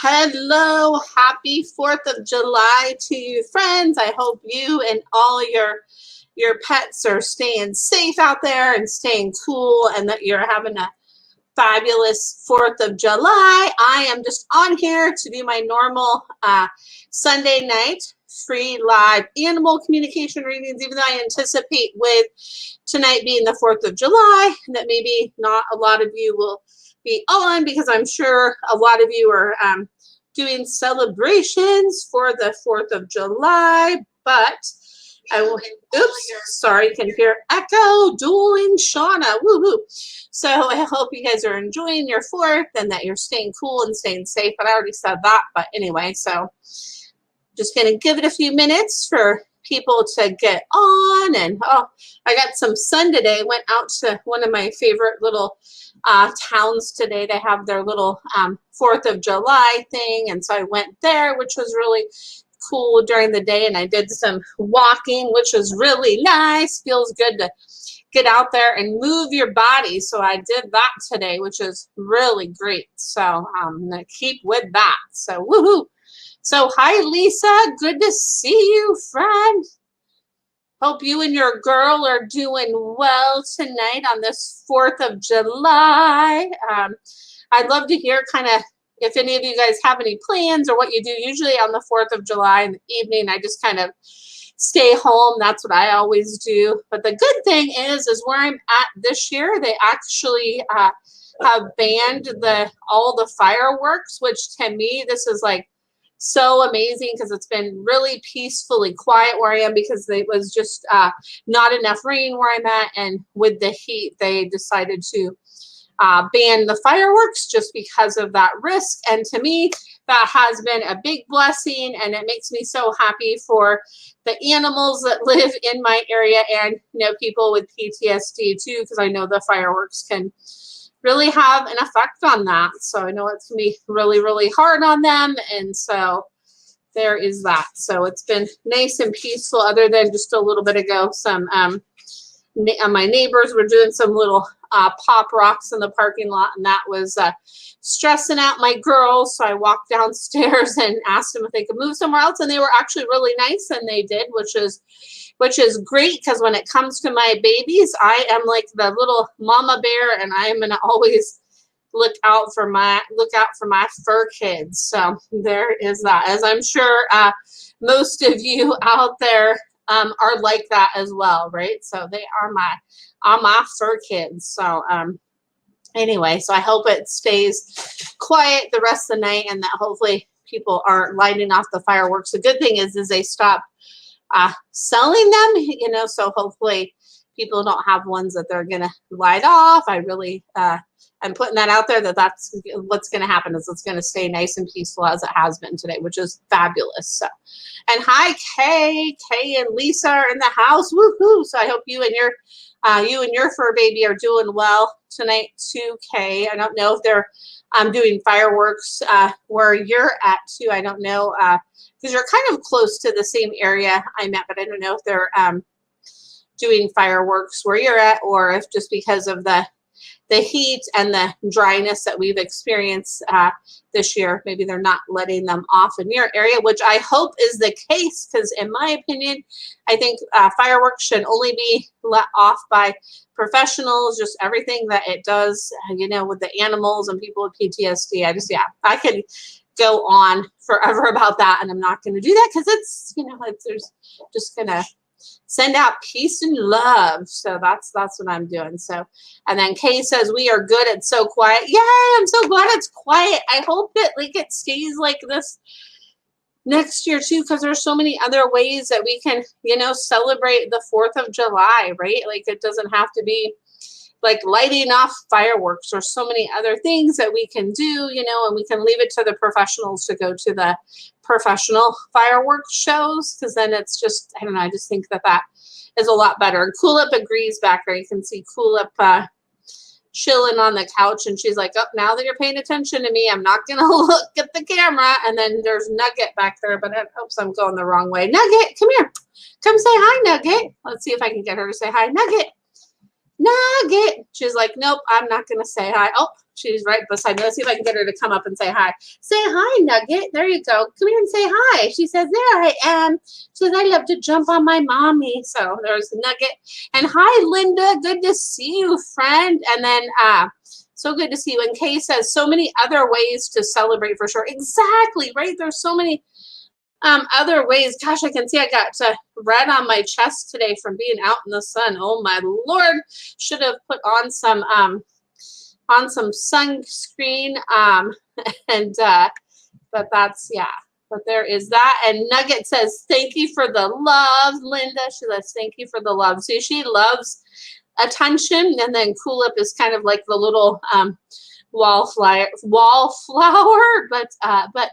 Hello, happy 4th of July to you, friends. I hope you and all your pets are staying safe out there and staying cool and that you're having a fabulous 4th of July. I am just on here to do my normal Sunday night free live animal communication readings, even though I anticipate with tonight being the 4th of July that maybe not a lot of you will be on, because I'm sure a lot of you are doing celebrations for the 4th of July, but I will, oops, sorry, you can hear Echo, Dueling, Shauna, woohoo. So I hope you guys are enjoying your 4th and that you're staying cool and staying safe, but I already said that, but anyway, so just gonna give it a few minutes for people to get on. And oh, I got some sun today. Went out to one of my favorite little towns today to have their little 4th of July thing, and so I went there, which was really cool during the day, and I did some walking, which was really nice. Feels good to get out there and move your body, so I did that today, which is really great. So I'm gonna keep with that. So woohoo. So hi Lisa, good to see you, friend. Hope you and your girl are doing well tonight on this 4th of July. I'd love to hear kind of if any of you guys have any plans or what you do. Usually on the 4th of July in the evening, I just kind of stay home. That's what I always do. But the good thing is where I'm at this year, they actually have banned all the fireworks, which to me, this is like so amazing because it's been really peacefully quiet where I am, because it was just not enough rain where I'm at, and with the heat they decided to ban the fireworks just because of that risk. And to me, that has been a big blessing, and it makes me so happy for the animals that live in my area, and people with PTSD too, because I know the fireworks can really have an effect on that. So I know it's gonna be really, really hard on them. And so there is that. So it's been nice and peaceful, other than just a little bit ago, some my neighbors were doing some little pop rocks in the parking lot, and that was stressing out my girls. So I walked downstairs and asked them if they could move somewhere else, and they were actually really nice, and they did, which is great, because when it comes to my babies, I am like the little mama bear, and I am gonna always look out for my fur kids. So there is that, as I'm sure most of you out there are like that as well, right? So they are my fur kids. So anyway, so I hope it stays quiet the rest of the night, and that hopefully people aren't lighting off the fireworks. The good thing is they stop selling them, so hopefully people don't have ones that they're gonna light off. I really I'm putting that out there, that's what's gonna happen, is it's gonna stay nice and peaceful as it has been today, which is fabulous. So, and hi Kay and Lisa are in the house, woohoo. So I hope you and your fur baby are doing well tonight too, Kay. I don't know if they're doing fireworks where you're at too. I don't know, because you're kind of close to the same area I'm at, but I don't know if they're doing fireworks where you're at, or if just because of the heat and the dryness that we've experienced this year, maybe they're not letting them off in your area, which I hope is the case, because in my opinion, I think fireworks should only be let off by professionals. Just everything that it does, with the animals and people with PTSD. I could go on forever about that, and I'm not going to do that, because it's there's just gonna send out peace and love. So that's what I'm doing. So, and then Kay says we are good. It's so quiet. Yay! I'm so glad it's quiet. I hope that it stays like this next year too, because there's so many other ways that we can celebrate the 4th of July, right? Like, it doesn't have to be like lighting off fireworks. There's so many other things that we can do, and we can leave it to the professionals to go to the professional fireworks shows, because then it's just, I don't know, I just think that is a lot better. And Coolip agrees back there. You can see Coolip chilling on the couch, and she's like, oh, now that you're paying attention to me, I'm not gonna look at the camera. And then there's Nugget back there, but oops, I'm going the wrong way. Nugget, come here. Come say hi, Nugget. Let's see if I can get her to say hi. Nugget. Nugget. She's like, nope, I'm not going to say hi. Oh, she's right beside me. Let's see if I can get her to come up and say hi. Say hi, Nugget. There you go. Come here and say hi. She says, there I am. She says, I love to jump on my mommy. So there's Nugget. And hi, Linda. Good to see you, friend. And then, so good to see you. And Kay says, so many other ways to celebrate for sure. Exactly, right? There's so many other ways. Gosh, I can see I got red on my chest today from being out in the sun. Oh my Lord, should have put on some sunscreen. And but that's, yeah. But there is that. And Nugget says, thank you for the love, Linda. She says, thank you for the love. See, she loves attention. And then Cool-Up is kind of like the little wallflower, but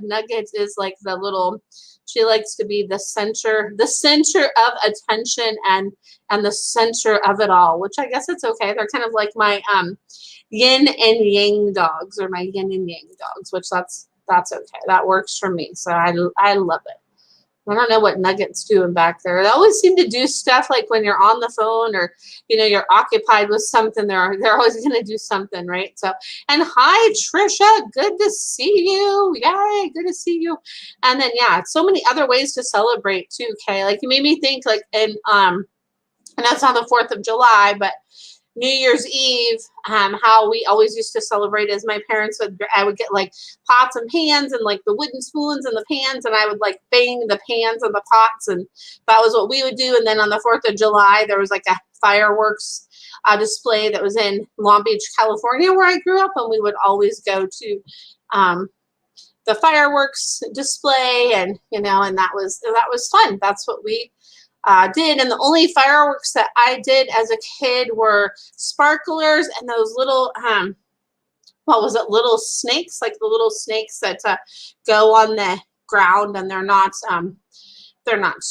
Nugget is like the little, she likes to be the center of attention and the center of it all, which I guess it's okay. They're kind of like my yin and yang dogs, or my yin and yang dogs, which that's okay. That works for me. So I love it. I don't know what Nugget's doing back there. They always seem to do stuff like when you're on the phone, or, you know, you're occupied with something. They're always going to do something, right? So, and hi, Trisha. Good to see you. Yay, good to see you. And then, yeah, so many other ways to celebrate too, Kay. Like, you made me think, like, and that's on the 4th of July, but New Year's Eve, how we always used to celebrate is my parents I would get like pots and pans and like the wooden spoons and the pans, and I would like bang the pans and the pots, and that was what we would do. And then on the 4th of July, there was like a fireworks display that was in Long Beach, California, where I grew up, and we would always go to the fireworks display, and, you know, and that was fun. That's what we did. And the only fireworks that I did as a kid were sparklers and those little what was it, little snakes, like the little snakes that go on the ground, and they're not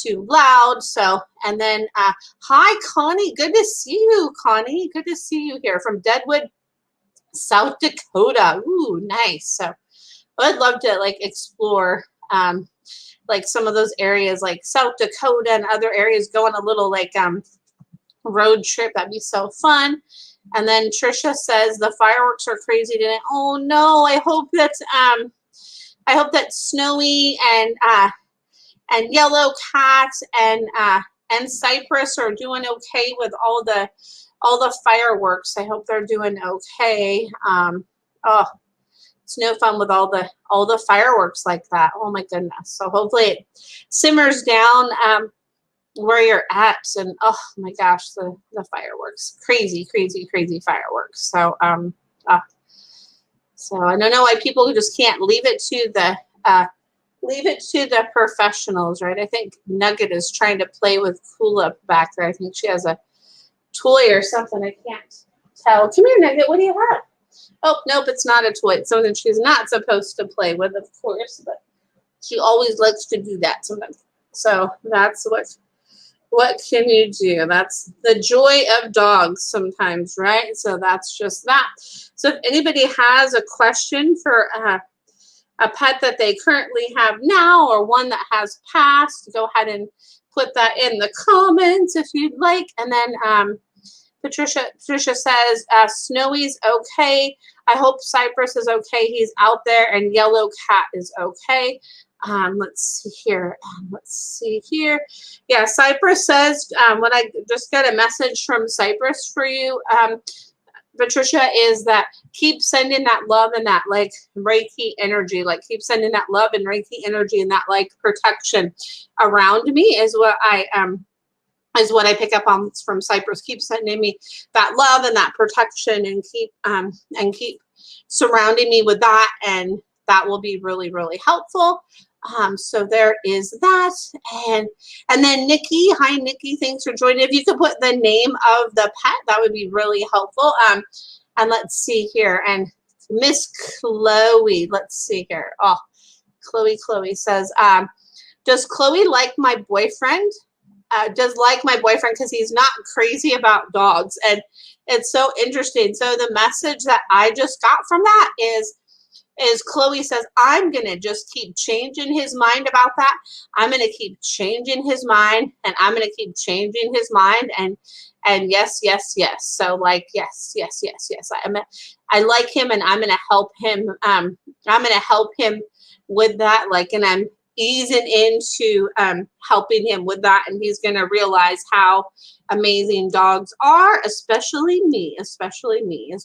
too loud. So, and then hi, Connie, good to see you, Connie. Good to see you here from Deadwood, South Dakota. Ooh, nice. So I'd love to like explore like some of those areas, like South Dakota and other areas, go on a little like road trip. That'd be so fun. And then Trisha says the fireworks are crazy today. Oh no, I hope that Snowy and Yellow Cat and Cypress are doing okay with all the fireworks. I hope they're doing okay. Oh, it's no fun with all the fireworks like that. Oh my goodness. So hopefully it simmers down where you're at. And oh my gosh, the fireworks, crazy fireworks. So so I don't know why people just can't leave it to the professionals, right? I think Nugget is trying to play with Cool-Up back there. I think she has a toy or something. I can't tell. Come here, Nugget. What do you have? Oh, nope, it's not a toy. It's something she's not supposed to play with, of course, but she always likes to do that sometimes. So that's what can you do? That's the joy of dogs sometimes, right? So that's just that. So if anybody has a question for a pet that they currently have now, or one that has passed, go ahead and put that in the comments if you'd like. And then Patricia says, Snowy's okay. I hope Cypress is okay. He's out there, and Yellow Cat is okay. Let's see here. Yeah, Cypress says, when I just got a message from Cypress for you, Patricia, is that keep sending that love and that like Reiki energy, like keep sending that love and Reiki energy and that like protection around me is what I pick up on from Cypress. Keep sending me that love and that protection, and keep surrounding me with that, and that will be really, really helpful. So there is that. And then Nikki, hi Nikki, thanks for joining. If you could put the name of the pet, that would be really helpful. And let's see here. And Miss Chloe, let's see here. Oh, Chloe says, does Chloe like my boyfriend? Does like my boyfriend because he's not crazy about dogs. And it's so interesting. So the message that I just got from that is is Chloe says, I'm going to just keep changing his mind about that. I'm going to keep changing his mind, and I'm going to keep changing his mind. And yes, yes, yes. So like, yes, yes, yes, yes. I like him, and I'm going to help him. I'm going to help him with that. Like, and I'm easing into helping him with that. And he's going to realize how amazing dogs are, especially me is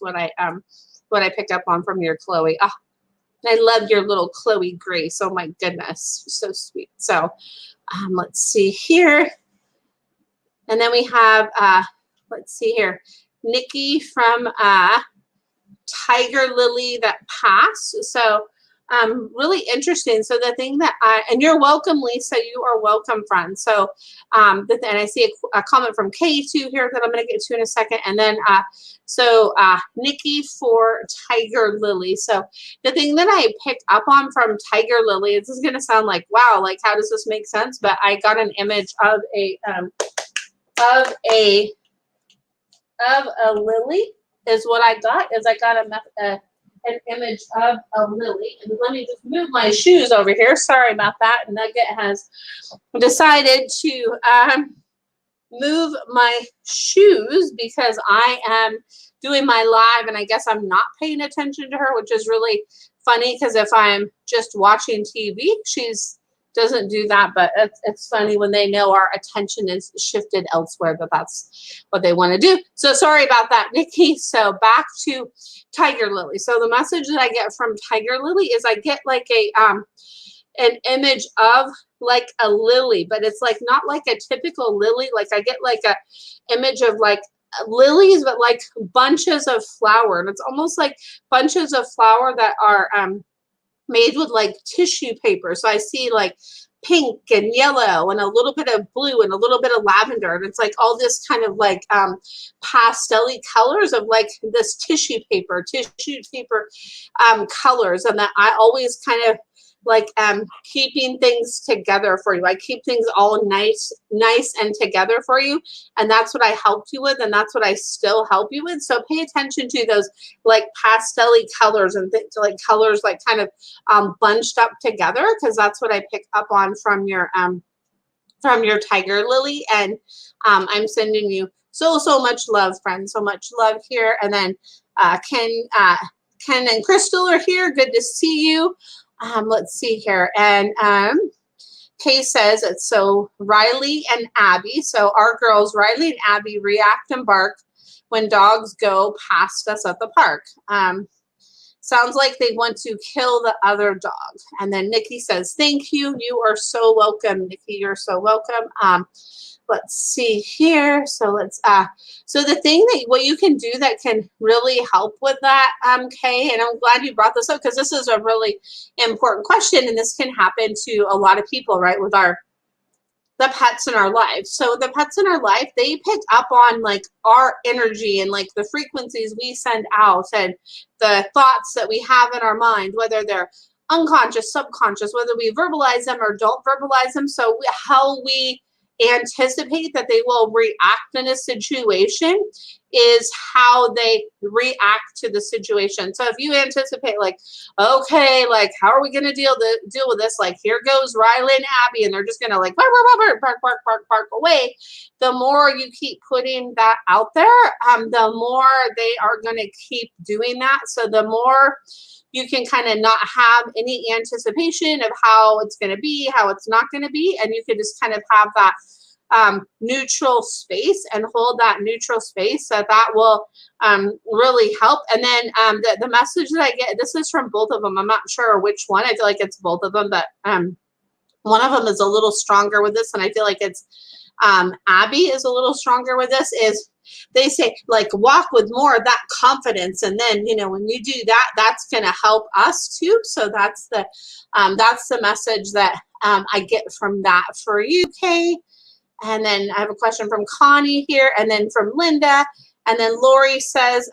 what I picked up on from your Chloe. Oh, I love your little Chloe Grace. Oh my goodness, so sweet. So let's see here. And then we have, let's see here, Nikki from Tiger Lily that passed. So really interesting. So the thing that and you're welcome, Lisa, you are welcome, friend. So and I see a comment from Kay too here that I'm going to get to in a second. And then Nikki for Tiger Lily. So the thing that I picked up on from Tiger Lily, this is going to sound like, wow, like how does this make sense? But I got an image of a lily is what I got. Is I got an image of a lily. And let me just move my shoes over here. Sorry about that. Nugget has decided to move my shoes because I am doing my live, and I guess I'm not paying attention to her, which is really funny because if I'm just watching TV, she's doesn't do that, but it's funny when they know our attention is shifted elsewhere, but that's what they want to do. So sorry about that, Nikki. So back to Tiger Lily. So the message that I get from Tiger Lily is I get like an image of like a lily, but it's like not like a typical lily. Like I get like a image of like lilies, but like bunches of flower, and it's almost like bunches of flower that are made with like tissue paper. So I see like pink and yellow and a little bit of blue and a little bit of lavender. And it's like all this kind of like pastel-y colors of like this tissue paper colors. And that I always kind of like keeping things together for you. I keep things all nice and together for you. And that's what I helped you with. And that's what I still help you with. So pay attention to those like pastel-y colors and things like colors like kind of bunched up together, because that's what I pick up on from your Tiger Lily. And I'm sending you so much love, friends. So much love here. And then Ken and Crystal are here. Good to see you. Let's see here. And Kay says it's so Riley and Abby. So our girls, Riley and Abby, react and bark when dogs go past us at the park. Sounds like they want to kill the other dog. And then Nikki says, thank you. You are so welcome, Nikki. You're so welcome. Let's see here. So let's, so the thing that what you can do that can really help with that, Kay, and I'm glad you brought this up because this is a really important question, and this can happen to a lot of people, right, with the pets in our life. So the pets in our life, they pick up on like our energy and like the frequencies we send out and the thoughts that we have in our mind, whether they're unconscious, subconscious, whether we verbalize them or don't verbalize them. So how we anticipate that they will react in a situation is how they react to the situation. So if you anticipate like, okay, like how are we going to deal with this? Like here goes Riley and Abby, and they're just going to like bark away. The more you keep putting that out there, the more they are going to keep doing that. So the more you can kind of not have any anticipation of how it's going to be, how it's not going to be, and you can just kind of have that neutral space and hold that neutral space. So that will really help. And then the message that I get, this is from both of them. I'm not sure which one. I feel like it's both of them, but one of them is a little stronger with this, and I feel like it's Abby is a little stronger with this, is they say like walk with more of that confidence, and then you know when you do that, that's going to help us too. So that's the message that I get from that for you, Kay. And then I have a question from Connie here, and then from Linda, and then Lori says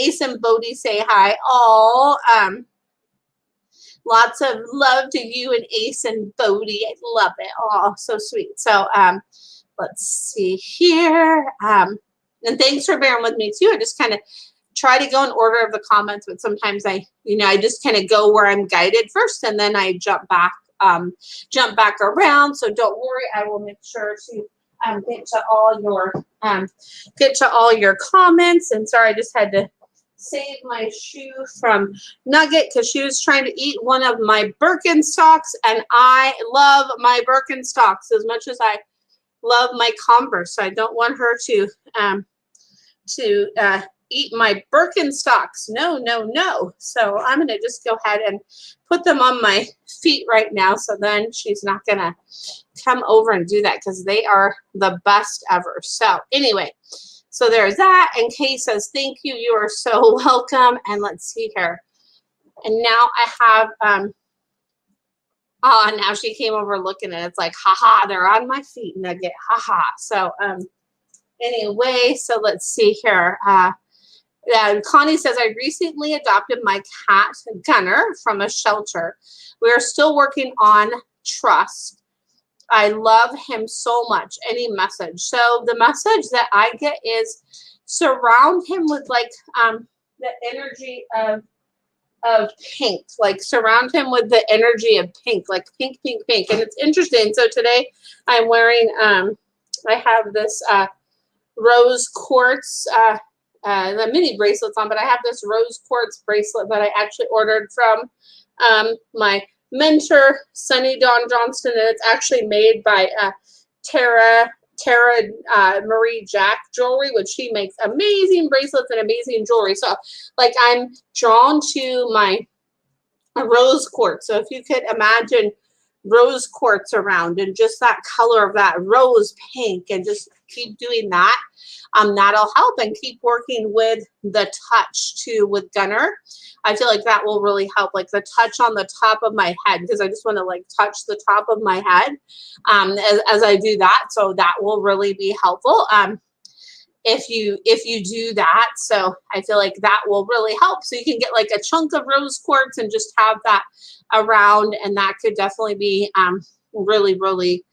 Ace and Bodhi say hi. All lots of love to you and Ace and Bodhi. I love it. Oh, so sweet. So let's see here. And thanks for bearing with me too. I just kind of try to go in order of the comments, but sometimes I just kind of go where I'm guided first, and then I jump back around. So don't worry, I will make sure to get to all your comments. And sorry, I just had to save my shoe from Nugget because she was trying to eat one of my Birkenstocks, and I love my Birkenstocks as much as I love my Converse. So I don't want her to eat my Birkenstocks. No, no, no. So I'm going to just go ahead and put them on my feet right now. So then she's not going to come over and do that because they are the best ever. So anyway, so there's that. And Kay says, thank you. You are so welcome. And let's see here. And now I have, oh, now she came over looking and it's like, haha, they're on my feet, Nugget, haha. So anyway, so let's see here. Connie says, I recently adopted my cat, Gunner, from a shelter. We are still working on trust. I love him so much. Any message? So the message that I get is surround him with like the energy of pink, like surround him with the energy of pink, like pink, pink, pink. And it's interesting. So today I'm wearing, I have this rose quartz, the mini bracelets on, but I have this rose quartz bracelet that I actually ordered from my mentor, Sunny Dawn Johnston, and it's actually made by Tara Marie Jack Jewelry, which she makes amazing bracelets and amazing jewelry. So like I'm drawn to my rose quartz. So if you could imagine rose quartz around and just that color of that rose pink, and just keep doing that, that'll help. And keep working with the touch too with Gunner. I feel like that will really help, like the touch on the top of my head, because I just want to like touch the top of my head as I do that. So that will really be helpful if you do that. So I feel like that will really help. So you can get like a chunk of rose quartz and just have that around, and that could definitely be really, really,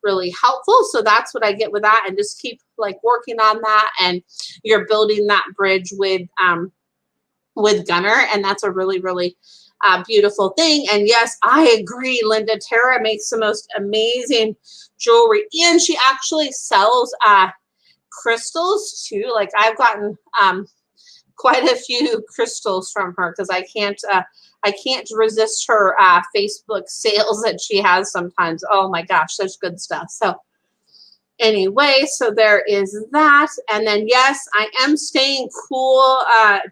really helpful. So that's what I get with that, and just keep like working on that, and you're building that bridge with Gunner, and that's a really, really beautiful thing. And yes, I agree, Linda. Tara makes the most amazing jewelry, and she actually sells crystals too. Like I've gotten quite a few crystals from her because I can't resist her Facebook sales that she has sometimes. Oh my gosh, such good stuff. So anyway, so there is that. And then yes, I am staying cool,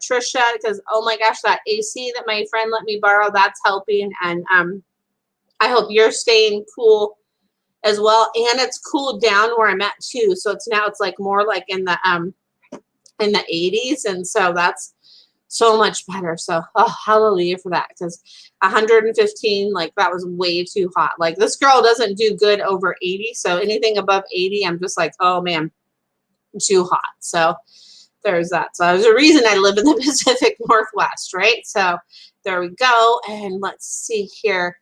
Trisha, because oh my gosh, that AC that my friend let me borrow, that's helping. And I hope you're staying cool as well. And it's cooled down where I'm at too. So it's like more like in the 80s, and so that's so much better. So hallelujah for that, because 115, like that was way too hot. Like this girl doesn't do good over 80, so anything above 80 I'm just like, oh man, too hot. So there's that. So there's a reason I live in the Pacific Northwest, right? So there we go. And let's see here.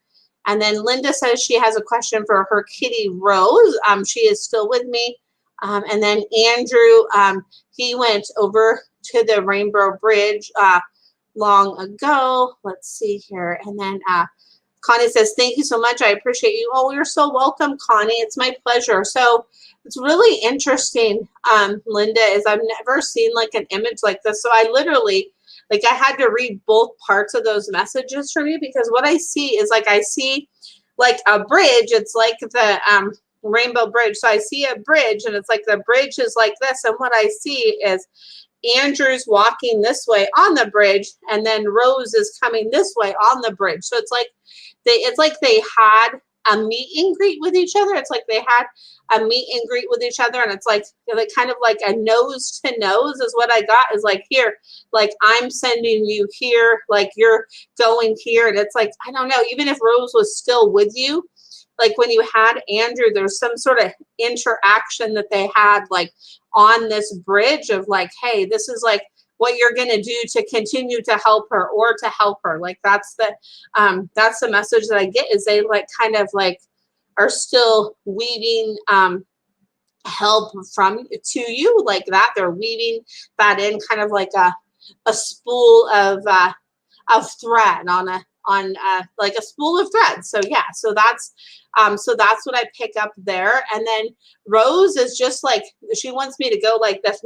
And then Linda says she has a question for her kitty Rose. She is still with me. And then Andrew, he went over to the Rainbow Bridge long ago. Let's see here. And then Connie says, thank you so much. I appreciate you. Oh, you're so welcome, Connie. It's my pleasure. So it's really interesting, Linda, is I've never seen like an image like this. So I literally, like I had to read both parts of those messages for me, because what I see is like, I see like a bridge. It's like the Rainbow Bridge. So I see a bridge, and it's like the bridge is like this. And what I see is Andrew's walking this way on the bridge, and then Rose is coming this way on the bridge. So it's like they had a meet and greet with each other. It's like they had a meet and greet with each other, and it's like kind of like a nose to nose is what I got, is like, here, like I'm sending you here, like you're going here. And it's like, I don't know, even if Rose was still with you, like when you had Andrew, there's some sort of interaction that they had like on this bridge of like, hey, this is like what you're going to do to continue to help her or to help her. Like that's the message that I get, is they like kind of like are still weaving help from to you like that. They're weaving that in kind of like a a spool of thread on like a spool of thread. So yeah, so that's what I pick up there. And then Rose is just like, she wants me to go like this,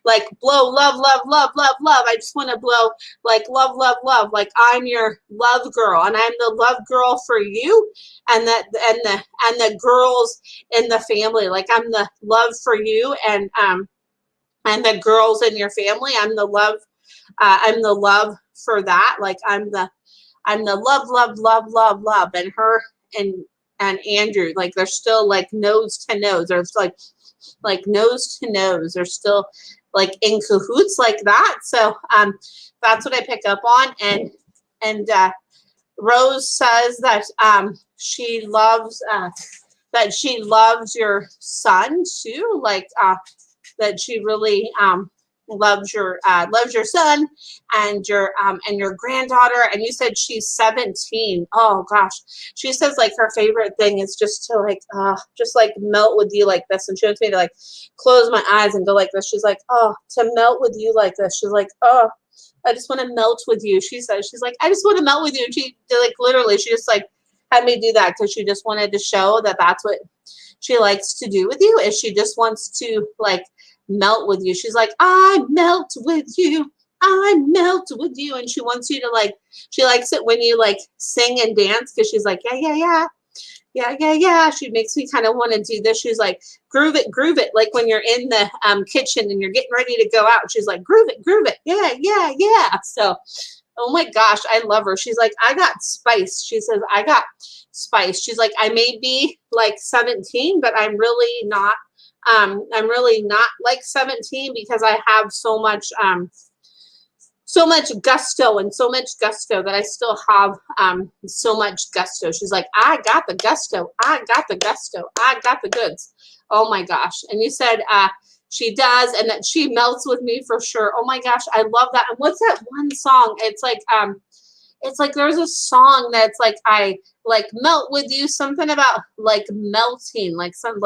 like blow love, love, love, love, love. I just want to blow like love, love, love. Like I'm your love girl, and I'm the love girl for you, and the girls in the family. Like I'm the love for you, and the girls in your family. I'm the love for that. Like I'm the love, love, love, love, love. And her and Andrew, like they're still like nose to nose. There's like nose to nose. They're still like in cahoots like that. So that's what I pick up on. And Rose says that she loves your son too. Like that she really loves your son and your granddaughter. And you said she's 17. Oh gosh, she says like her favorite thing is just to like just like melt with you like this. And she wants me to like close my eyes and go like this. She's like, oh, to melt with you like this. She's like, oh, I just want to melt with you. She says, she's like, I just want to melt with you. And she like literally, she just like had me do that because she just wanted to show that that's what she likes to do with you, is she just wants to like melt with you. She's like, I melt with you. I melt with you. And she wants you to like, she likes it when you like sing and dance, because she's like, yeah, yeah, yeah. Yeah, yeah, yeah. She makes me kind of want to do this. She's like, groove it, groove it. Like when you're in the kitchen and you're getting ready to go out. She's like, groove it, groove it. Yeah, yeah, yeah. So, oh my gosh, I love her. She's like, I got spice. She says, I got spice. She's like, I may be like 17, but I'm really not like 17, because I have so much gusto, and so much gusto that I still have so much gusto. She's like, I got the gusto. I got the gusto. I got the goods. Oh my gosh. And you said she does, and that she melts with me for sure. Oh my gosh, I love that. And what's that one song? It's like there's a song that's like, I like melt with you, something about like melting, like some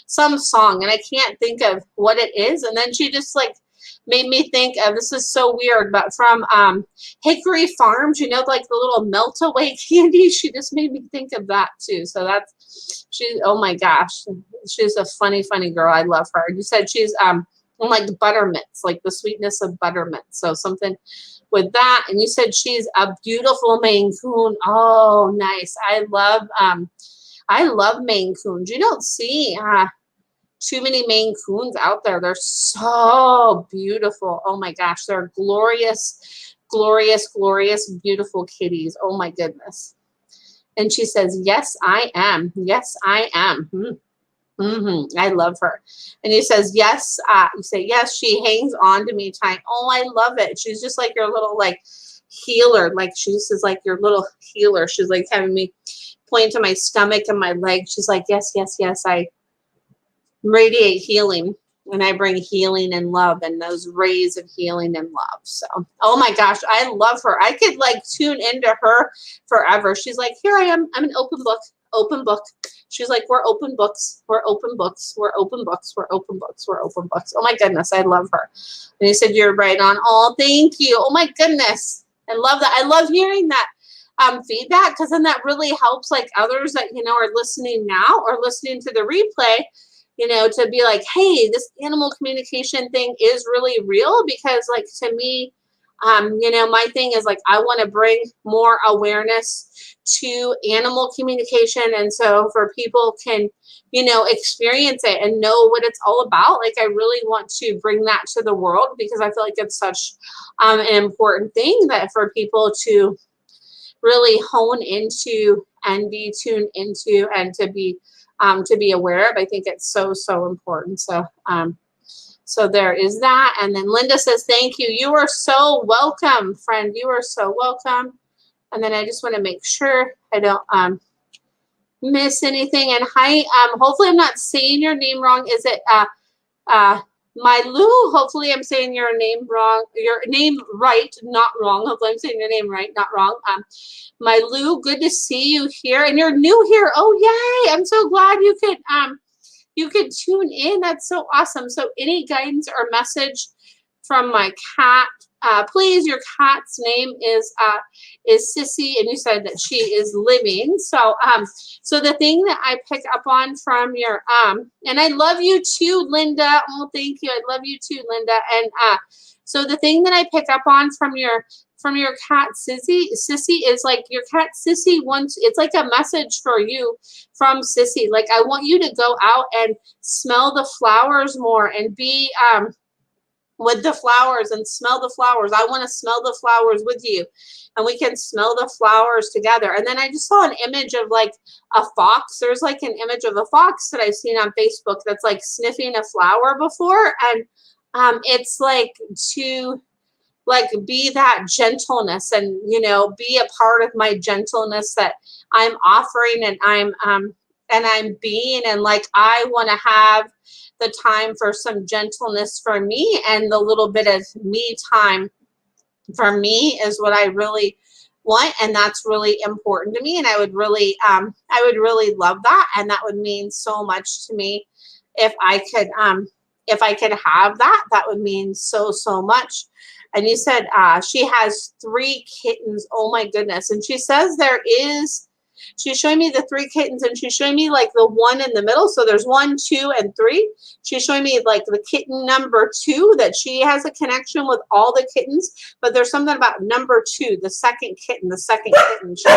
song, and I can't think of what it is. And then she just like made me think of, this is so weird, but from Hickory Farms, you know, like the little melt away candy. She just made me think of that too. So oh my gosh, she's a funny girl. I love her. You said she's like buttermints, like the sweetness of buttermints. So something with that. And you said she's a beautiful Maine Coon. Oh, nice. I love Maine Coons. You don't see too many Maine Coons out there. They're so beautiful. Oh my gosh, they're glorious, glorious, glorious, beautiful kitties. Oh my goodness. And she says, yes, I am. Yes, I am. I love her. And he says, yes. You say, yes, she hangs on to me tight. Oh, I love it. She's just like your little like healer. Like she just is like your little healer. She's like having me point to my stomach and my legs. She's like, yes, yes, yes. I radiate healing, and I bring healing and love, and those rays of healing and love. So, oh my gosh, I love her. I could like tune into her forever. She's like, here I am. I'm an open book. Open book. She's like, we're open books. We're open books. We're open books. We're open books. We're open books. Oh my goodness, I love her. And he said, you're right on. Oh, thank you. Oh my goodness, I love that. I love hearing that feedback, because then that really helps like others that, you know, are listening now or listening to the replay, you know, to be like, hey, this animal communication thing is really real. Because like, to me, you know, my thing is like, I want to bring more awareness to animal communication. And so for people can, you know, experience it and know what it's all about. Like, I really want to bring that to the world, because I feel like it's such an important thing that for people to really hone into and be tuned into, and to be aware of. I think it's so, so important. So, so there is that. And then Linda says, thank you. You are so welcome, friend. You are so welcome. And then I just want to make sure I don't miss anything. And hi, hopefully I'm not saying your name wrong. Is it my Lou? Hopefully I'm saying your name wrong, your name right, not wrong. Hopefully I'm saying your name right, not wrong. My Lou, good to see you here. And you're new here. Oh, yay. I'm so glad you could tune in. That's so awesome. So any guidance or message from my cat. Please, your cat's name is Sissy, and you said that she is living. So so the thing that I pick up on from your and I love you too, Linda. Oh, thank you. I love you too, Linda. And so the thing that I pick up on from your cat Sissy is like your cat Sissy wants, it's like a message for you from Sissy. Like, I want you to go out and smell the flowers more and be with the flowers and smell the flowers. I want to smell the flowers with you, and we can smell the flowers together. And then I just saw an image of like a fox. There's like an image of a fox that I've seen on Facebook that's like sniffing a flower before, and it's like to like be that gentleness and, you know, be a part of my gentleness that I'm offering, and I'm being, and like I want to have the time for some gentleness for me, and the little bit of me time for me is what I really want, and that's really important to me, and I would really love that, and that would mean so much to me if I could have that. That would mean so much. And you said she has 3 kittens. Oh my goodness. And she says she's showing me the 3 kittens, and she's showing me like the one in the middle. So there's 1, 2, and 3. She's showing me like the kitten number 2, that she has a connection with all the kittens, but there's something about number 2, the second kitten. She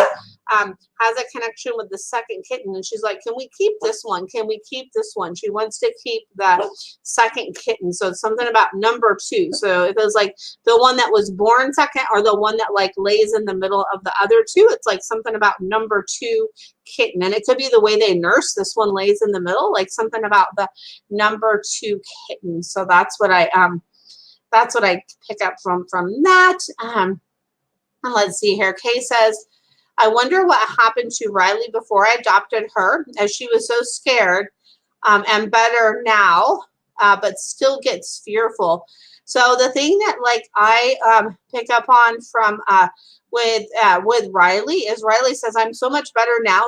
has a connection with the second kitten, and she's like, can we keep this one? Can we keep this one? She wants to keep the second kitten. So it's something about number 2. So if it was like the one that was born second, or the one that like lays in the middle of the other 2, it's like something about number 2 kitten. And it could be the way they nurse. This one lays in the middle, like something about the number 2 kitten. So that's what I pick up from that. And let's see here. Kay says, I wonder what happened to Riley before I adopted her, as she was so scared, and better now, but still gets fearful. So the thing that like I pick up on from with Riley is Riley says, I'm so much better now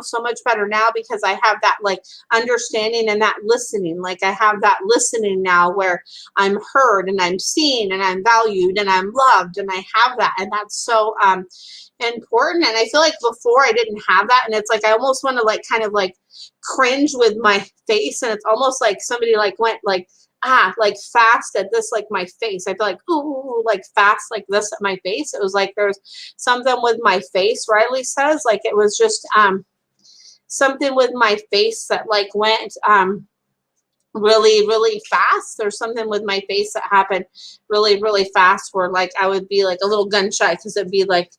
because I have that like understanding and that listening. Like I have that listening now where I'm heard and I'm seen and I'm valued and I'm loved, and I have that, and that's so important. And I feel like before I didn't have that, and it's like I almost want to like kind of like cringe with my face, and it's almost like somebody like went like like fast at this, like my face. I feel like ooh, like fast like this at my face. It was like there's something with my face, Riley says, like it was just something with my face that like went really fast. There's something with my face that happened really fast, where like I would be like a little gun shy, because it'd be like,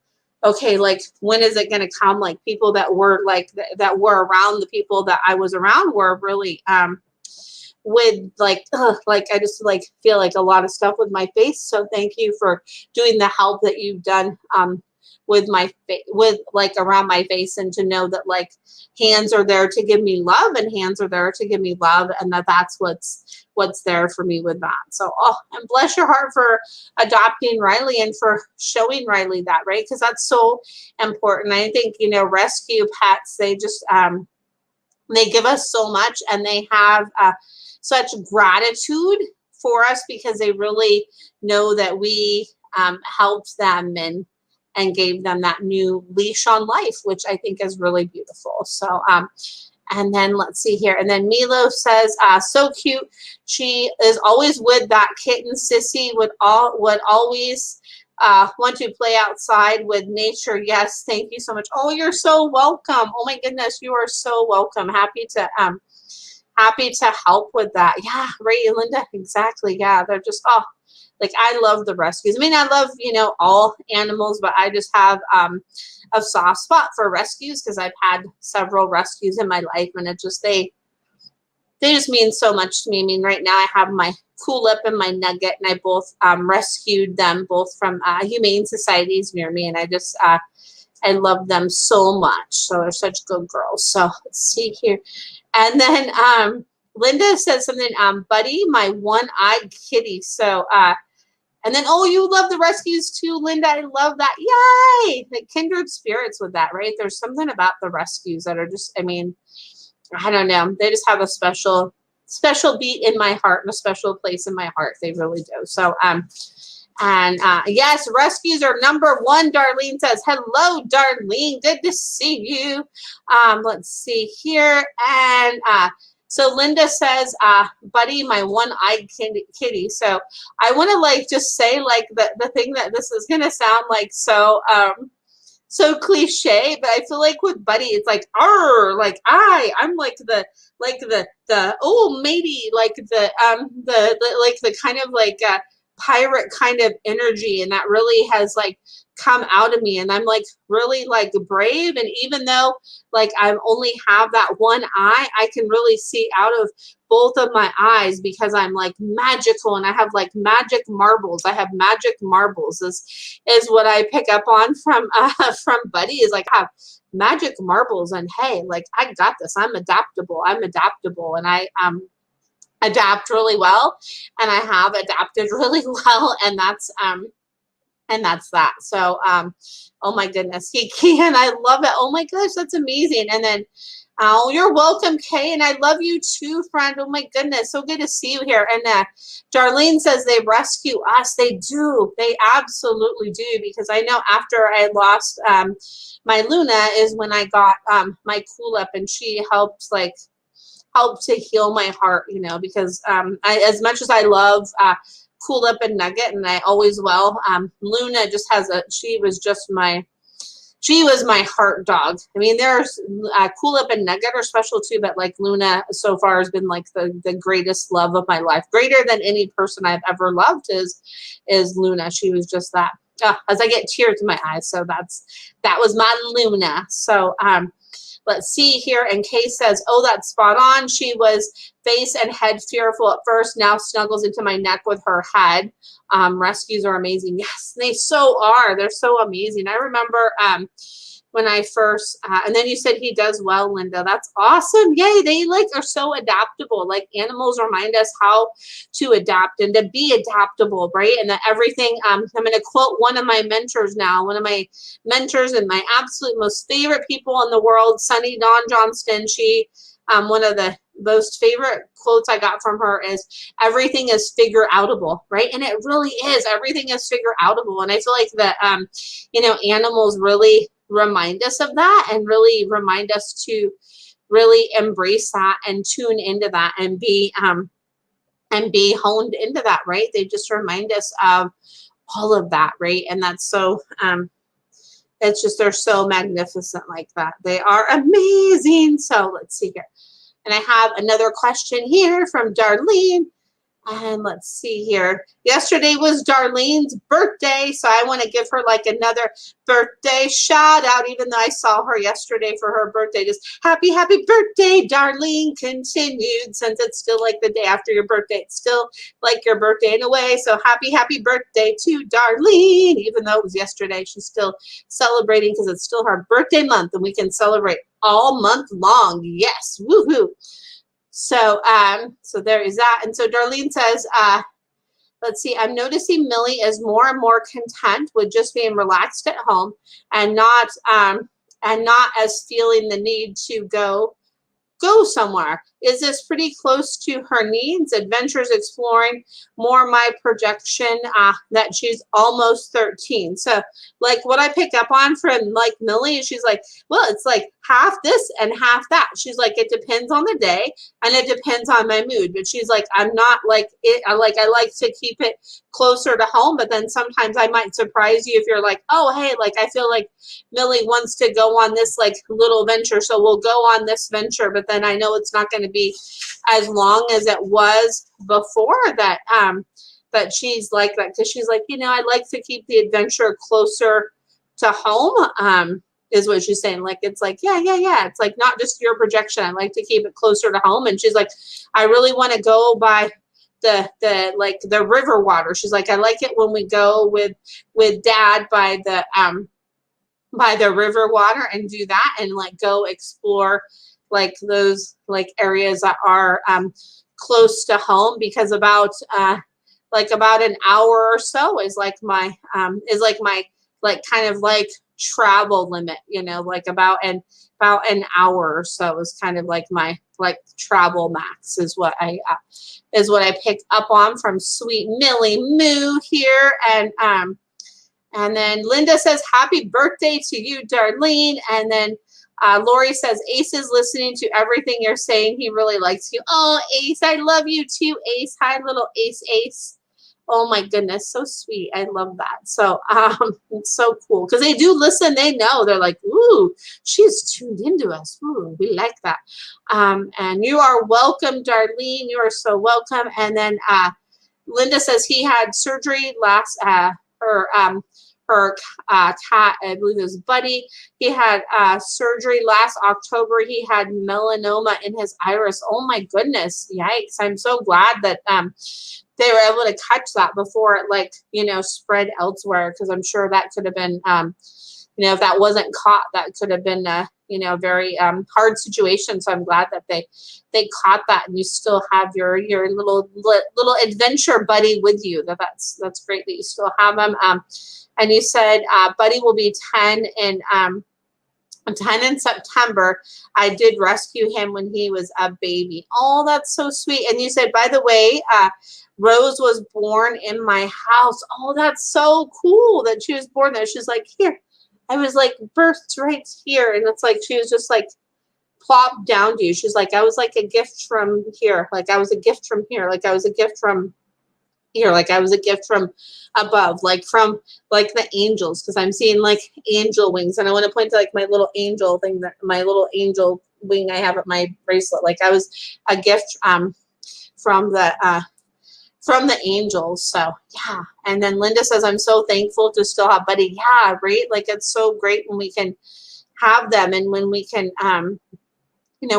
okay, like when is it going to come? Like people that were like that were around, the people that I was around were really with like I just like feel like a lot of stuff with my face. So thank you for doing the help that you've done with my with like around my face, and to know that like hands are there to give me love, and hands are there to give me love, and that's what's there for me with that. So and bless your heart for adopting Riley and for showing Riley that, right? Because that's so important. I think, you know, rescue pets, they just they give us so much, and they have such gratitude for us, because they really know that we helped them and gave them that new leash on life, which I think is really beautiful. So, and then let's see here. And then Milo says, so cute. She is always with that kitten. Sissy would always want to play outside with nature. Yes, thank you so much. Oh, you're so welcome. Oh my goodness, you are so welcome. Happy to help with that. Yeah, right, Linda. Exactly. Yeah, they're just like I love the rescues. I mean, I love, you know, all animals, but I just have a soft spot for rescues, because I've had several rescues in my life, and it just they just mean so much to me. I mean, right now I have my Coolip and my Nugget, and I both rescued them both from humane societies near me, and I just I love them so much. So they're such good girls. So let's see here. And then Linda says something, Buddy, my one-eyed kitty. So and then, oh, you love the rescues too, Linda. I love that. Yay! Like kindred spirits with that, right? There's something about the rescues that are just, I mean, I don't know. They just have a special beat in my heart and a special place in my heart. They really do. So And yes, rescues are number one. Darlene says, hello, Darlene. Good to see you. Let's see here. And so Linda says, buddy, my one-eyed kitty. So I want to like just say like the thing that this is going to sound like so cliche, but I feel like with Buddy, it's like, like I'm like the oh matey, like the like the kind of like pirate kind of energy, and that really has like come out of me, and I'm like really like brave, and even though like I only have that one eye, I can really see out of both of my eyes because I'm like magical, and I have like magic marbles. I have magic marbles is what I pick up on from Buddy, is like I have magic marbles, and hey, like I got this. I'm adaptable, and I adapt really well, and I have adapted really well, and that's that. So oh my goodness, he can. I love it. Oh my gosh, that's amazing. And then oh, you're welcome, Kay, and I love you too, friend. Oh my goodness, so good to see you here. And Darlene says they rescue us. They do. They absolutely do, because I know after I lost my Luna is when I got my Cool Up, and she helped to heal my heart, you know, because as much as I love Cool Up and Nugget, and I always will, Luna just she was my heart dog. I mean, there's Cool Up and Nugget are special too, but like Luna so far has been like the greatest love of my life. Greater than any person I've ever loved is Luna. She was just that. As I get tears in my eyes, so that was my Luna. So let's see here. And Kay says, oh, that's spot on. She was face and head fearful at first, now snuggles into my neck with her head. Rescues are amazing. Yes, they so are. They're so amazing. I remember when I first, and then you said he does well, Linda. That's awesome. Yay, they like are so adaptable. Like animals remind us how to adapt and to be adaptable, right? And that everything, I'm going to quote one of my mentors now, one of my mentors and my absolute most favorite people in the world, Sunny Dawn Johnston. She, one of the most favorite quotes I got from her is, everything is figure outable, right? And it really is. Everything is figure outable. And I feel like that, you know, animals really remind us of that, and really remind us to really embrace that and tune into that and be honed into that, right? They just remind us of all of that, right? And that's so it's just, they're so magnificent like that. They are amazing. So let's see here. And I have another question here from Darlene. And let's see here. Yesterday was Darlene's birthday, so I want to give her like another birthday shout out, even though I saw her yesterday for her birthday. Just happy birthday, Darlene, continued, since it's still like the day after your birthday. It's still like your birthday in a way. So happy birthday to Darlene, even though it was yesterday. She's still celebrating because it's still her birthday month, and we can celebrate all month long. Yes, woohoo. So, so there is that. And so Darlene says, let's see, I'm noticing Millie is more and more content with just being relaxed at home and not as feeling the need to go somewhere. Is this pretty close to her needs? Adventures exploring, more my projection that she's almost 13. So like what I pick up on from like Millie is she's like, well, it's like half this and half that. She's like, it depends on the day and it depends on my mood. But she's like, I'm not like it. I like to keep it closer to home, but then sometimes I might surprise you if you're like, oh, hey, like I feel like Millie wants to go on this like little venture, so we'll go on this venture, but then I know it's not going to be as long as it was before that. But she's like that because she's like, you know, I like to keep the adventure closer to home. Is what she's saying. Like, it's like, yeah. It's like not just your projection. I like to keep it closer to home. And she's like, I really want to go by the river water. She's like, I like it when we go with Dad by the river water and do that and like go explore like those like areas that are close to home, because about an hour or so is like my like kind of like travel limit, you know, like about an hour or so is kind of like my like Travel Max is what I picked up on from Sweet Millie Moo here. And then Linda says, happy birthday to you, Darlene. And then Lori says, Ace is listening to everything you're saying. He really likes you. Oh, Ace, I love you too, Ace. Hi, little Ace. Oh my goodness, so sweet. I love that. So it's so cool because they do listen. They know. They're like, ooh, she's tuned into us. Ooh, we like that. And you are welcome, Darlene. You are so welcome. And then Linda says he had surgery last. Her cat, I believe it was Buddy. He had surgery last October. He had melanoma in his iris. Oh my goodness, yikes! I'm so glad that they were able to catch that before it, like, spread elsewhere, because I'm sure that could have been, if that wasn't caught, that could have been a very hard situation. So I'm glad that they caught that, and you still have your little adventure buddy with you. That's great that you still have him. And you said Buddy will be 10 in 10 in September. I did rescue him when he was a baby. Oh, that's so sweet. And you said, by the way, Rose was born in my house. Oh, that's so cool that she was born there. She's like, here. I was like, birthed right here. And it's like, she was just like plopped down to you. She's like, I was like a gift from here. Like I was a gift from here. Like I was a gift from here. Like I was a gift from above, like from like the angels. Cause I'm seeing like angel wings. And I want to point to like my little angel thing, that my little angel wing I have at my bracelet. Like I was a gift from the angels. So yeah. And then Linda says, I'm so thankful to still have Buddy. Yeah, right. Like it's so great when we can have them, and when we can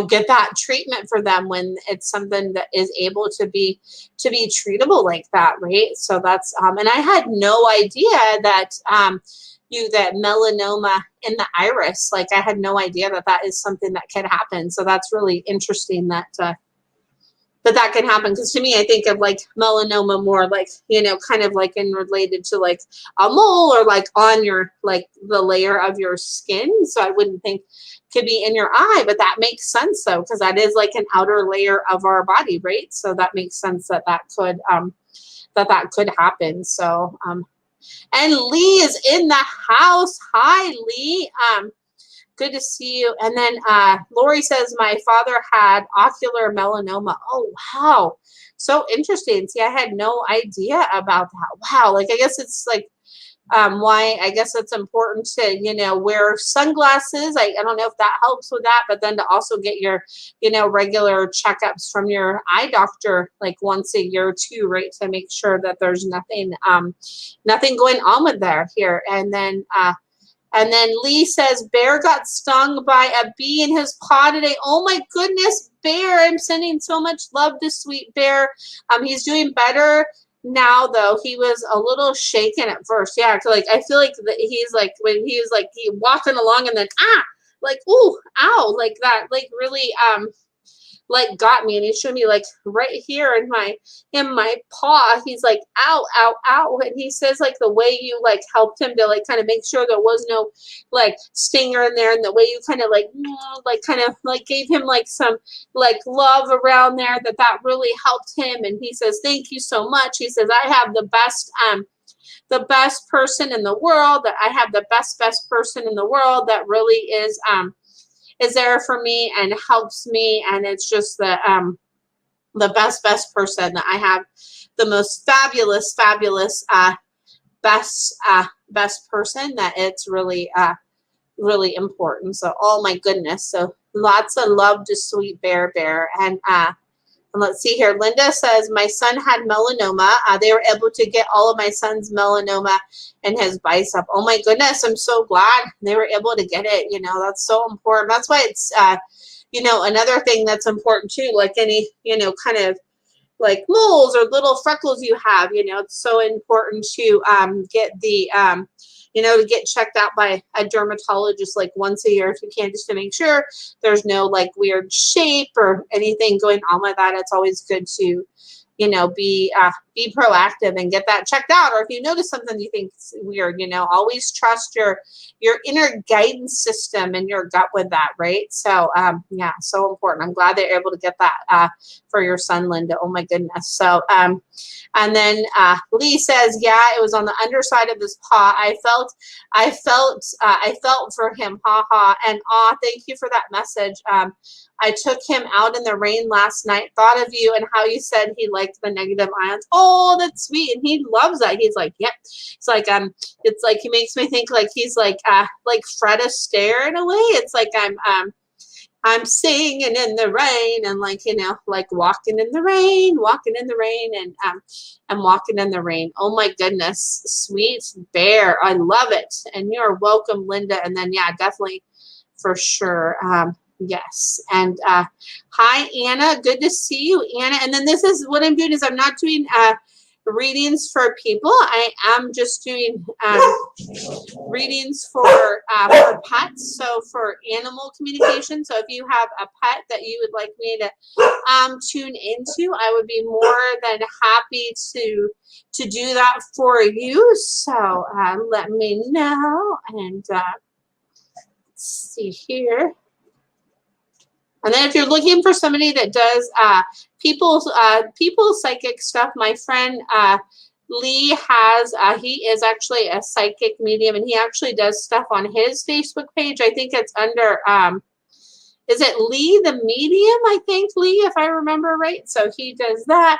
get that treatment for them, when it's something that is able to be treatable like that, right? So that's and I had no idea that that melanoma in the iris, like I had no idea that is something that can happen. So that's really interesting that that can happen, because to me, I think of like melanoma more like, kind of like in related to like a mole, or like on your, like the layer of your skin. So I wouldn't think could be in your eye, but that makes sense though, because that is like an outer layer of our body, right? So that makes sense that could that could happen. So and Lee is in the house. Hi, Lee. Good to see you. And then Lori says, my father had ocular melanoma. Oh, wow. So interesting. See, I had no idea about that. Wow. Like, I guess it's like why I guess it's important to, wear sunglasses. I don't know if that helps with that, but then to also get your, regular checkups from your eye doctor, like once a year too, right? To make sure that there's nothing going on with here. And then Lee says, Bear got stung by a bee in his paw today. Oh my goodness, Bear. I'm sending so much love to sweet Bear. He's doing better now, though. He was a little shaken at first. Yeah, like I feel like he's like, when he was like he walking along, and then like, ooh, ow, like that, like really like got me, and he showed me like right here in my paw. He's like, ow, ow, ow. And he says like the way you like helped him to like kind of make sure there was no like stinger in there, and the way you kind of like kind of like gave him like some like love around there, that really helped him. And he says, thank you so much. He says, I have the best person in the world, that I have the best person in the world that really is there for me and helps me. And it's just the best person, that I have the most fabulous best person, that it's really really important. So, oh my goodness. So lots of love to sweet Bear. And let's see here. Linda says, my son had melanoma. They were able to get all of my son's melanoma in his bicep. Oh my goodness. I'm so glad they were able to get it. That's so important. That's why it's, another thing that's important too, like any, kind of like moles or little freckles you have, it's so important to get the, to get checked out by a dermatologist like once a year if you can, just to make sure there's no like weird shape or anything going on with that. It's always good to, be be proactive and get that checked out. Or if you notice something you think is weird, you know, always trust your inner guidance system and your gut with that, right? So yeah, so important. I'm glad they're able to get that for your son, Linda. Oh my goodness. So and then Lee says, yeah, it was on the underside of his paw. I felt for him. Ha ha. And thank you for that message. I took him out in the rain last night, thought of you and how you said he liked the negative ions. Oh, that's sweet. And he loves that. He's like, yep. It's like he makes me think like he's like Fred Astaire in a way. It's like I'm singing in the rain and like, you know, like walking in the rain and I'm walking in the rain. Oh my goodness, sweet bear. I love it. And you're welcome, Linda. And then, yeah, definitely for sure. Yes. And hi, Anna. Good to see you, Anna. And then this is what I'm doing is I'm not doing readings for people. I am just doing readings for pets. So for animal communication. So if you have a pet that you would like me to tune into, I would be more than happy to do that for you. So let me know. And let's see here. And then if you're looking for somebody that does people psychic stuff, my friend Lee has, he is actually a psychic medium, and he actually does stuff on his Facebook page. I think it's under, is it Lee the Medium? I think, Lee, if I remember right. So he does that.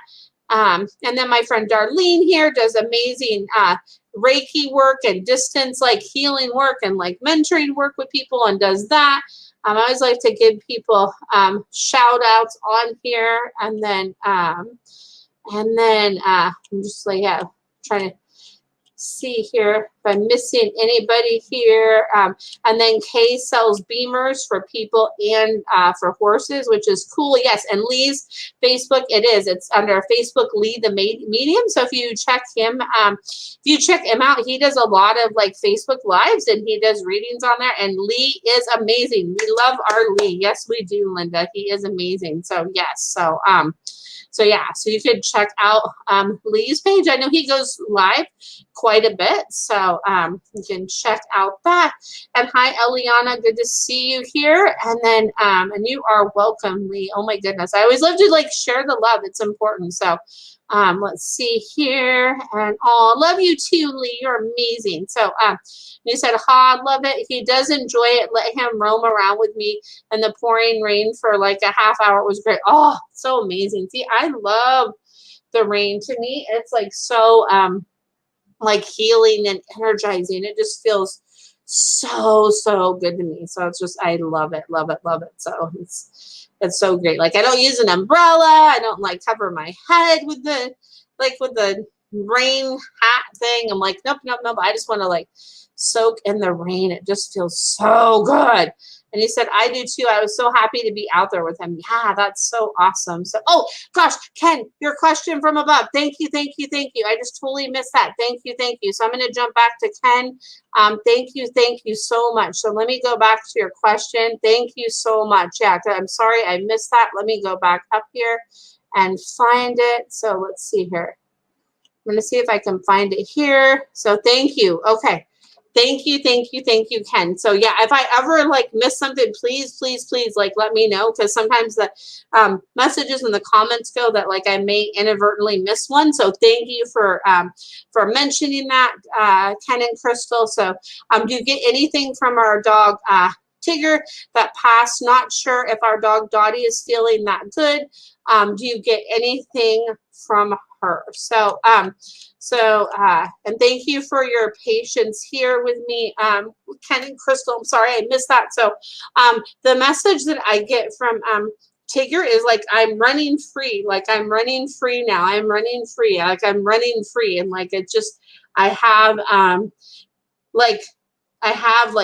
And then my friend Darlene here does amazing Reiki work and distance like healing work and like mentoring work with people and does that. I always like to give people shout outs on here, and then I'm just like, yeah, trying to see here if I'm missing anybody here. And then Kay sells beamers for people and for horses, which is cool. Yes, and Lee's Facebook, it's under Facebook Lee the Medium. So if you check him, out, he does a lot of like Facebook lives and he does readings on there. And Lee is amazing. We love our Lee. Yes, we do, Linda. He is amazing. So yes, so yeah, so you could check out Lee's page. I know he goes live quite a bit, so you can check out that. And hi, Eliana, good to see you here. And then, and you are welcome, Lee. Oh my goodness, I always love to like share the love. It's important. So let's see here. And love you too, Lee. You're amazing. So he said, love it. He does enjoy it. Let him roam around with me in the pouring rain for like a half hour. It was great. Oh, so amazing. See, I love the rain. To me, it's like so like healing and energizing. It just feels so good to me. So it's just, I love it. So it's so great. Like I don't use an umbrella. I don't like cover my head with the rain hat thing. I'm like, nope. I just want to like soak in the rain. It just feels so good. And he said, I do too. I was so happy to be out there with him. Yeah, that's so awesome. So, oh gosh, Ken, your question from above. Thank you. I just totally missed that. Thank you. So I'm going to jump back to Ken. Thank you so much. So let me go back to your question. Thank you so much. Yeah, I'm sorry I missed that. Let me go back up here and find it. So let's see here. I'm going to see if I can find it here. So thank you. Okay. Thank you, Ken. So yeah, if I ever like miss something, please, like let me know, because sometimes the messages in the comments go that like I may inadvertently miss one. So thank you for mentioning that, Ken and Crystal. So do you get anything from our dog Tigger that passed? Not sure if our dog Dottie is feeling that good. Do you get anything from her? So and thank you for your patience here with me, Ken and Crystal. I'm sorry I missed that. So the message that I get from Tigger is like, I'm running free. Like I'm running free now. I'm running free. Like I'm running free. And like, it just, I have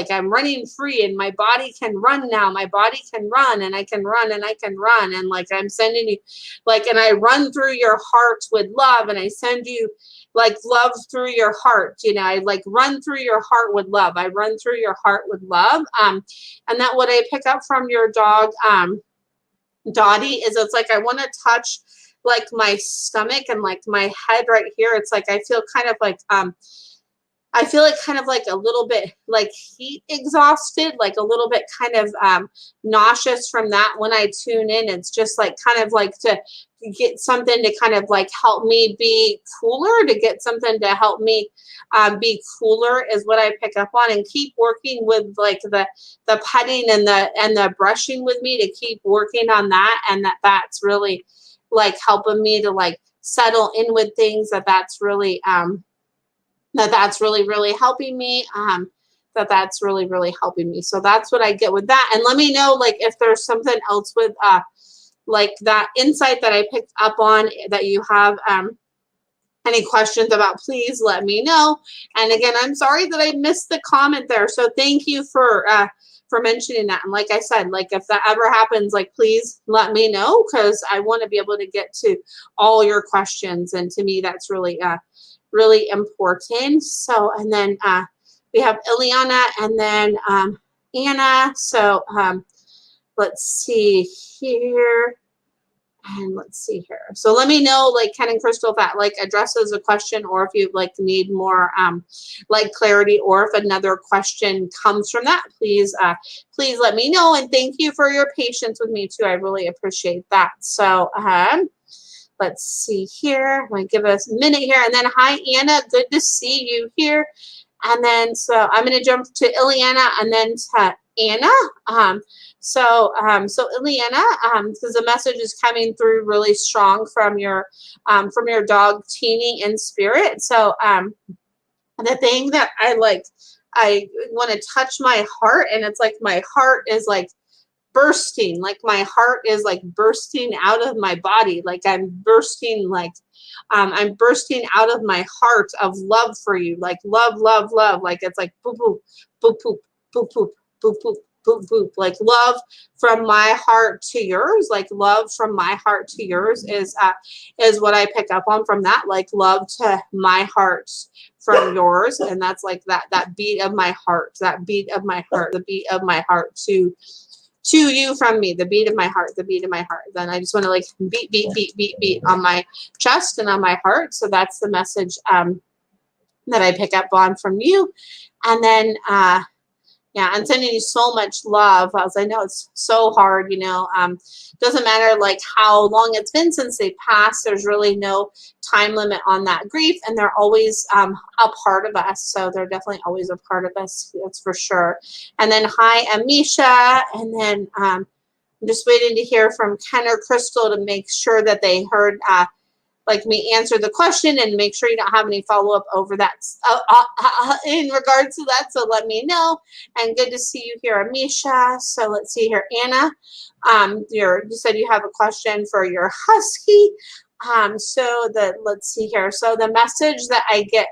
I'm running free and my body can run now. My body can run and I can run and I can run. And like, I'm sending you like, and I run through your heart with love, and I send you like love through your heart. You know, I like run through your heart with love. I run through your heart with love. And that what I pick up from your dog, Dottie, is it's like, I want to touch like my stomach and like my head right here. It's like I feel kind of like I feel like kind of like a little bit like heat exhausted, like a little bit kind of nauseous from that when I tune in. It's just like kind of like to get something to kind of like help me be cooler, to get something to help me be cooler is what I pick up on, and keep working with like the petting and the brushing with me, to keep working on that, and that's really like helping me to like settle in with things, that's really that's really, really helping me. That's really, really helping me. So that's what I get with that. And let me know, like, if there's something else with, like that insight that I picked up on that you have, any questions about, please let me know. And again, I'm sorry that I missed the comment there. So thank you for mentioning that. And like I said, like if that ever happens, like, please let me know, because I want to be able to get to all your questions. And to me, that's really, really important. So, and then we have Ileana and then Anna. So let's see here. And let's see here. So let me know, like Ken and Crystal, if that like addresses a question, or if you like need more like clarity, or if another question comes from that, please please let me know. And thank you for your patience with me too. I really appreciate that. So let's see here. I'm going to give us a minute here. And then, hi, Anna. Good to see you here. And then, so I'm going to jump to Ileana and then to Anna. So Ileana, because the message is coming through really strong from your dog, Teeny in spirit. So the thing that I want to touch my heart, and it's like my heart is like bursting, like my heart is like bursting out of my body, like I'm bursting, like I'm bursting out of my heart of love for you, like love, love, love, like it's like boop boop boop boop boop boop boop boop boop boop, like love from my heart to yours, like love from my heart to yours is what I pick up on from that, like love to my heart from yours. And that's like that beat of my heart, that beat of my heart, the beat of my heart to you from me, the beat of my heart, the beat of my heart. Then I just want to like beat, beat, beat, beat, beat on my chest and on my heart. So that's the message that I pick up on from you. And then, yeah, I'm sending you so much love. As I know it's so hard, you know, doesn't matter like how long it's been since they passed. There's really no time limit on that grief, and they're always a part of us. So they're definitely always a part of us, that's for sure. And then hi, Amisha. And then I'm just waiting to hear from Ken or Crystal to make sure that they heard like me answer the question, and make sure you don't have any follow-up over that in regards to that. So let me know. And good to see you here, Amisha. So let's see here, Anna. You said you have a question for your husky. Let's see here. So the message that I get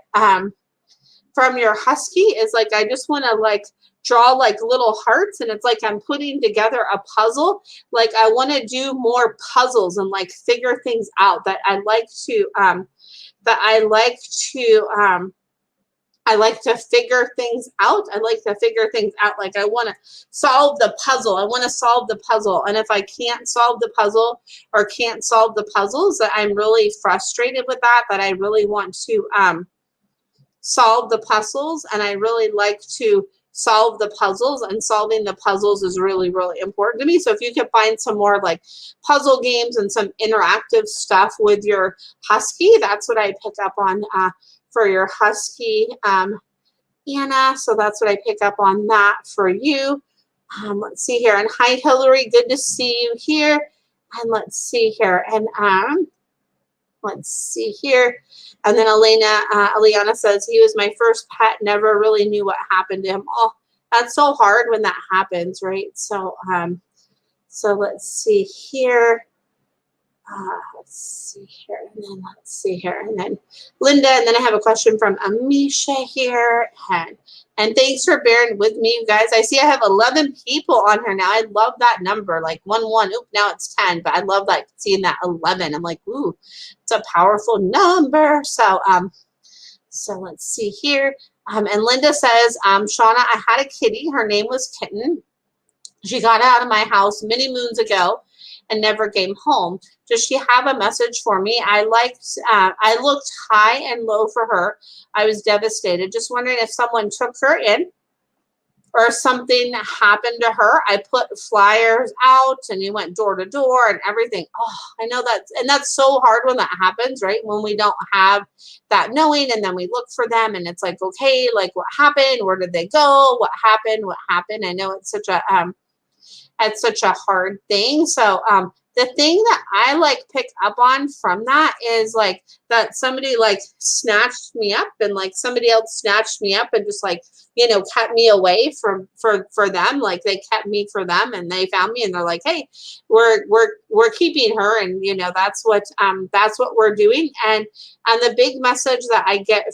from your husky is like, I just want to like draw like little hearts, and it's like I'm putting together a puzzle. Like I want to do more puzzles and like figure things out, that I like to figure things out. I like to figure things out. Like I want to solve the puzzle. I want to solve the puzzle. And if I can't solve the puzzle or can't solve the puzzles, that I'm really frustrated with that I really want to solve the puzzles. And I really like to solve the puzzles, and solving the puzzles is really, really important to me. So if you can find some more like puzzle games and some interactive stuff with your husky, that's what I pick up on for your husky, Anna. So that's what I pick up on that for you. Let's see here. And hi, Hillary. Good to see you here. And let's see here. And let's see here. And then Eliana says, he was my first pet, never really knew what happened to him. Oh, that's so hard when that happens, right? So, so let's see here. Let's see here, and then let's see here, and then Linda, and then I have a question from Amisha here, and thanks for bearing with me, you guys. I see I have 11 people on here now. I love that number, like 11. Oop, now it's 10, but I love like seeing that 11. I'm like, ooh, it's a powerful number. So, so let's see here, and Linda says, Shauna, I had a kitty. Her name was Kitten. She got out of my house many moons ago and never came home. Does she have a message for me? I looked high and low for her. I was devastated. Just wondering if someone took her in or something happened to her. I put flyers out and we went door to door and everything. Oh, I know that's so hard when that happens, right? When we don't have that knowing, and then we look for them and it's like, okay, like what happened? Where did they go? What happened? What happened? I know it's such a hard thing. So the thing that I like pick up on from that is like that somebody like snatched me up, and like somebody else snatched me up and just like, you know, kept me away for them. Like they kept me for them, and they found me and they're like, hey, we're keeping her, and you know, that's what we're doing. And the big message that I get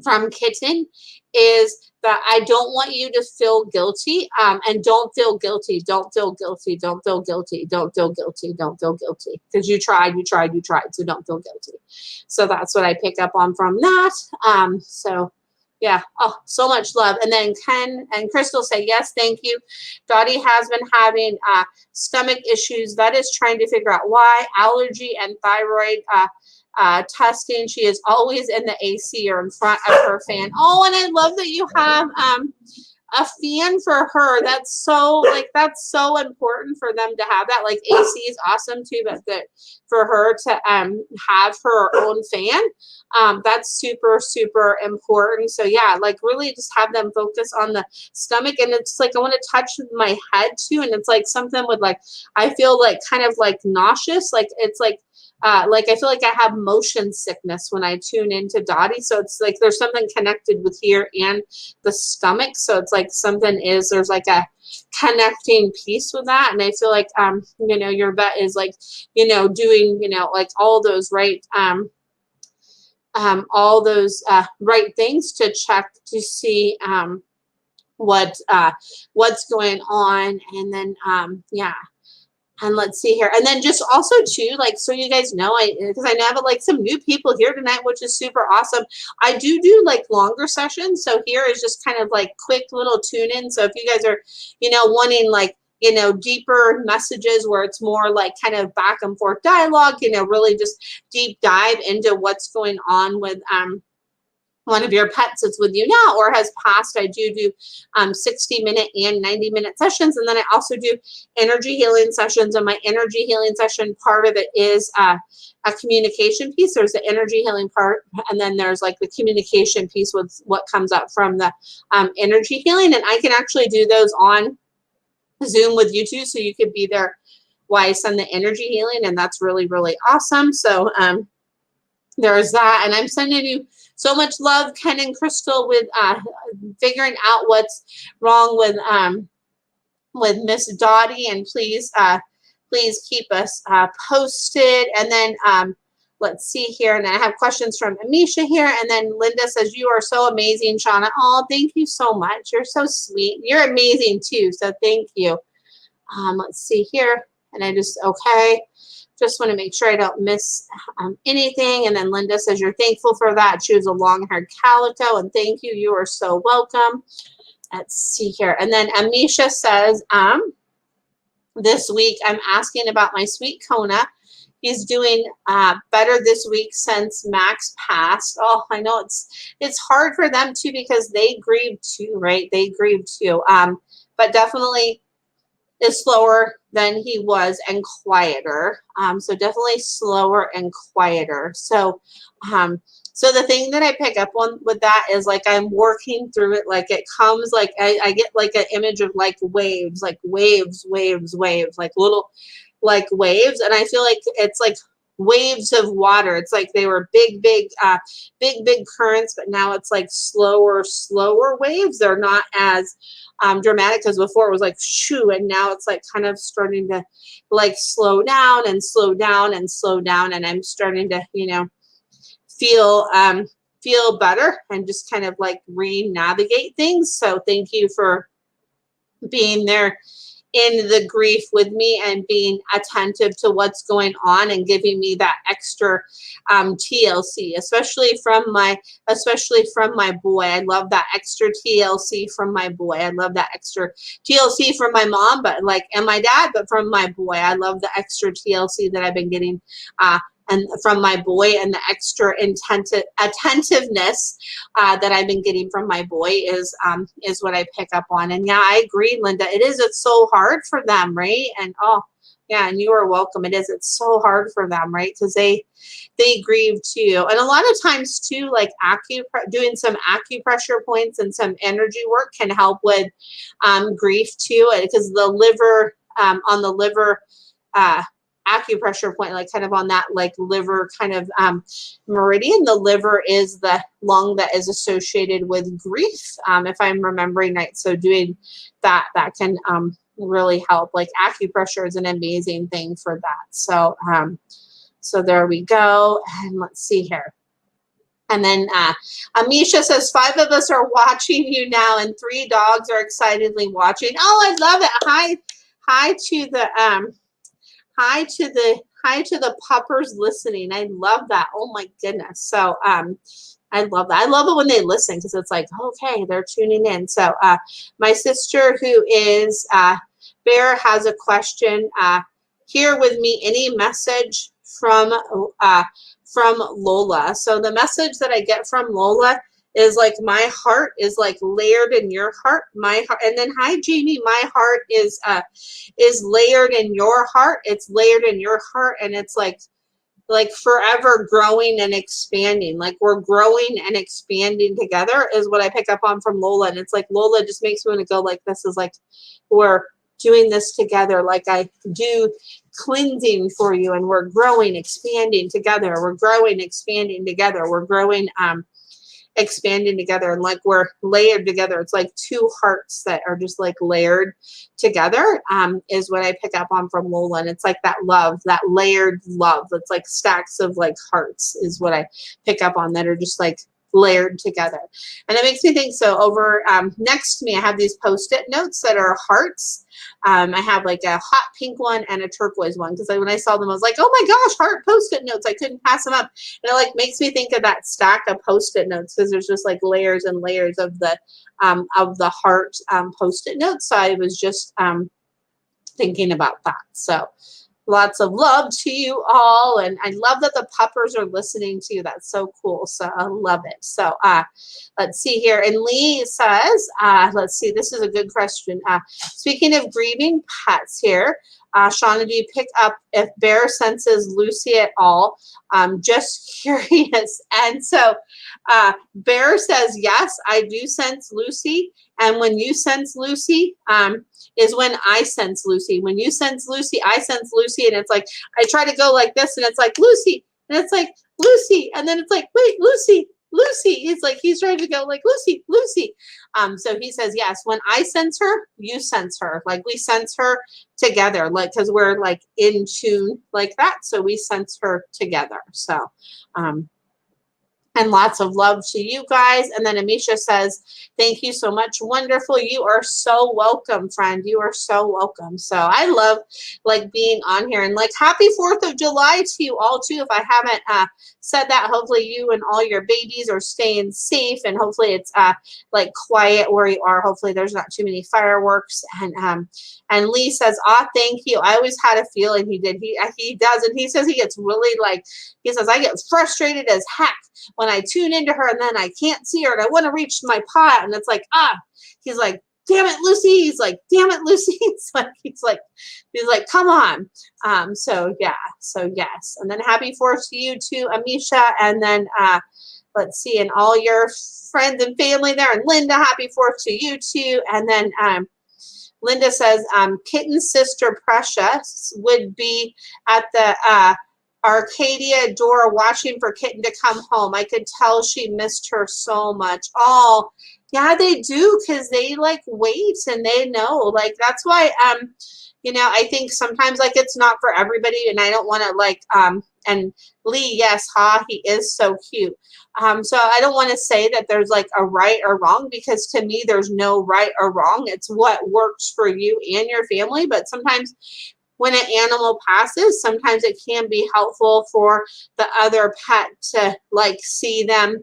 from Kitten is that I don't want you to feel guilty, and don't feel guilty. Don't feel guilty. Don't feel guilty. Don't feel guilty. Don't feel guilty. Because you tried. So don't feel guilty. So that's what I pick up on from that. So yeah. Oh, so much love. And then Ken and Crystal say, yes, thank you. Dottie has been having stomach issues. That is trying to figure out why. Allergy and thyroid testing. She is always in the AC or in front of her fan. Oh, and I love that you have a fan for her. That's so important for them to have that. Like AC is awesome too, but for her to have her own fan, that's super, super important. So yeah, like really just have them focus on the stomach. And it's like I want to touch my head too, and it's like something with like I feel like kind of like nauseous, like it's like I feel like I have motion sickness when I tune into Dottie. So it's like there's something connected with here and the stomach. So it's like there's like a connecting piece with that. And I feel like, you know, your vet is like, you know, doing, you know, like all those right things to check to see what's going on. And then, yeah. And let's see here. And then just also too, like, so you guys know, because I have like some new people here tonight, which is super awesome. I do like longer sessions. So here is just kind of like quick little tune in. So if you guys are, you know, wanting like, you know, deeper messages where it's more like kind of back and forth dialogue, you know, really just deep dive into what's going on with, one of your pets that's with you now or has passed. I do 60-minute and 90-minute sessions. And then I also do energy healing sessions. And my energy healing session, part of it is a communication piece. There's the energy healing part. And then there's like the communication piece with what comes up from the energy healing. And I can actually do those on Zoom with you too. So you could be there while I send the energy healing. And that's really, really awesome. So there's that. And I'm sending you so much love, Ken and Crystal, with figuring out what's wrong with Miss Dottie, and please keep us posted. And then let's see here, and I have questions from Amisha here, and then Linda says, you are so amazing, Shauna. Oh, thank you so much. You're so sweet. You're amazing too, so thank you. Let's see here, and I just, okay. Just want to make sure I don't miss anything. And then Linda says, you're thankful for that. Choose a long-haired calico. And thank you. You are so welcome. Let's see here. And then Amisha says, this week I'm asking about my sweet Kona. He's doing better this week since Max passed. Oh, I know it's hard for them too because they grieve too, right? They grieve too. But definitely is slower than he was and quieter. So definitely slower and quieter. So, so the thing that I pick up on with that is like I'm working through it. Like it comes like I get like an image of like waves, like waves, like little like waves. And I feel like it's like waves of water. It's like they were big currents, but now it's like slower waves. They're not as dramatic because before it was like shoo, and now it's like kind of starting to like slow down. And I'm starting to, you know, feel better and just kind of like re-navigate things. So thank you for being there in the grief with me and being attentive to what's going on and giving me that extra TLC, especially from my boy. I love that extra TLC from my boy. I love that extra TLC from my mom, but and my dad, but from my boy. I love the extra TLC that I've been getting and from my boy, and the extra attentiveness that I've been getting from my boy is what I pick up on. And yeah, I agree, Linda. It's so hard for them, right? And oh yeah, and you are welcome. It's so hard for them, right? Because they grieve too. And a lot of times too, like doing some acupressure points and some energy work can help with grief too, because the liver, on the liver acupressure point, like kind of on that like liver kind of meridian, the liver is the lung that is associated with grief, if I'm remembering right. So doing that can really help. Like acupressure is an amazing thing for that. So so there we go. And let's see here. And then Amisha says 5 of us are watching you now, and 3 dogs are excitedly watching. Oh, I love it. Hi to the puppers listening. I love that. Oh my goodness. So I love that. I love it when they listen, because it's like, okay, they're tuning in. So my sister, who is Bear, has a question here with me. Any message from Lola? So the message that I get from Lola is like, my heart is like layered in your heart, my heart. And then hi Jamie, my heart is layered in your heart. It's layered in your heart, and it's like forever growing and expanding. Like we're growing and expanding together is what I pick up on from Lola. And it's like Lola just makes me want to go like, this is like, we're doing this together. Like I do cleansing for you, and we're growing, expanding together. We're growing, expanding together. We're growing, expanding together, and like we're layered together. It's like 2 hearts that are just like layered together, is what I pick up on from Lola. And it's like that love, that layered love. That's like stacks of like hearts is what I pick up on, that are just like layered together. And it makes me think, so over next to me I have these Post-it notes that are hearts. I have like a hot pink one and a turquoise one, because when I saw them I was like, oh my gosh, heart Post-it notes. I couldn't pass them up. And it like makes me think of that stack of Post-it notes, because there's just like layers and layers of the heart Post-it notes. So I was just thinking about that. So lots of love to you all. And I love that the puppers are listening to you. That's so cool. So I love it. So let's see here. And Lee says, let's see, this is a good question. Speaking of grieving pets here, Shauna, do you pick up if Bear senses Lucy at all? Just curious. And so Bear says, yes, I do sense Lucy. And when you sense Lucy, is when I sense Lucy. When you sense Lucy, I sense Lucy. And it's like, I try to go like this, and it's like, Lucy. And it's like, Lucy. And then it's like, wait, Lucy, Lucy. It's like, he's trying to go like, Lucy, Lucy. So he says, yes, when I sense her, you sense her. Like we sense her together, like, because we're like in tune like that. So we sense her together. So, and lots of love to you guys. And then Amisha says, thank you so much. Wonderful. You are so welcome, friend. You are so welcome. So I love like being on here, and like happy 4th of July to you all too. If I haven't said that, hopefully you and all your babies are staying safe, and hopefully it's like quiet where you are. Hopefully there's not too many fireworks. And Lee says, thank you. I always had a feeling he did. He does. And he says he gets really like, he says, I get frustrated as heck when I tune into her, and then I can't see her, and I want to reach my pot, and it's like, he's like, damn it, Lucy. He's like, damn it, Lucy. He's like, come on. So yeah, so yes. And then happy 4th to you too, Amisha. And then let's see, and all your friends and family there. And Linda, happy 4th to you too. And then Linda says, Kitten's sister Precious would be at the Arcadia door watching for Kitten to come home. I could tell she missed her so much. Oh, yeah, they do, because they like wait, and they know. Like that's why you know, I think sometimes like it's not for everybody, and I don't want to like and Lee, yes, he is so cute. So I don't want to say that there's like a right or wrong, because to me there's no right or wrong. It's what works for you and your family. But sometimes when an animal passes, sometimes it can be helpful for the other pet to like see them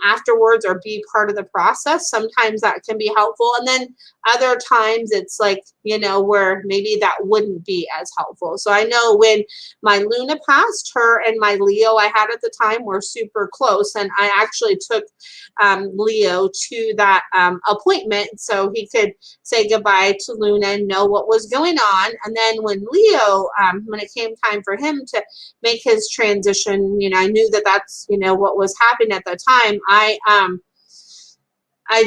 afterwards or be part of the process. Sometimes that can be helpful. And then other times it's like, you know, where maybe that wouldn't be as helpful. So I know when my Luna passed, her and my Leo I had at the time were super close. And I actually took Leo to that appointment so he could say goodbye to Luna and know what was going on. And then when Leo, when it came time for him to make his transition, you know, I knew that that's, you know, what was happening at the time. I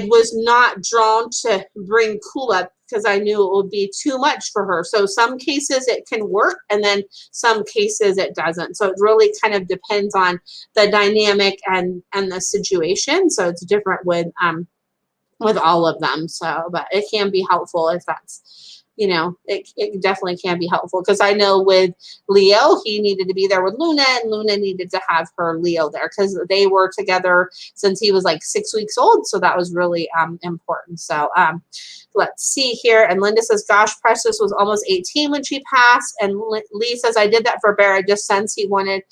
was not drawn to bring Kula because I knew it would be too much for her. So some cases it can work, and then some cases it doesn't. So it really kind of depends on the dynamic and the situation. So it's different with all of them. So, but it can be helpful if that's, you know, it definitely can be helpful, because I know with Leo, he needed to be there with Luna, and Luna needed to have her Leo there because they were together since he was like 6 weeks old. So that was really important. So let's see here. And Linda says, gosh, Precious was almost 18 when she passed. And Lee says, I did that for Bear. I just sensed he wanted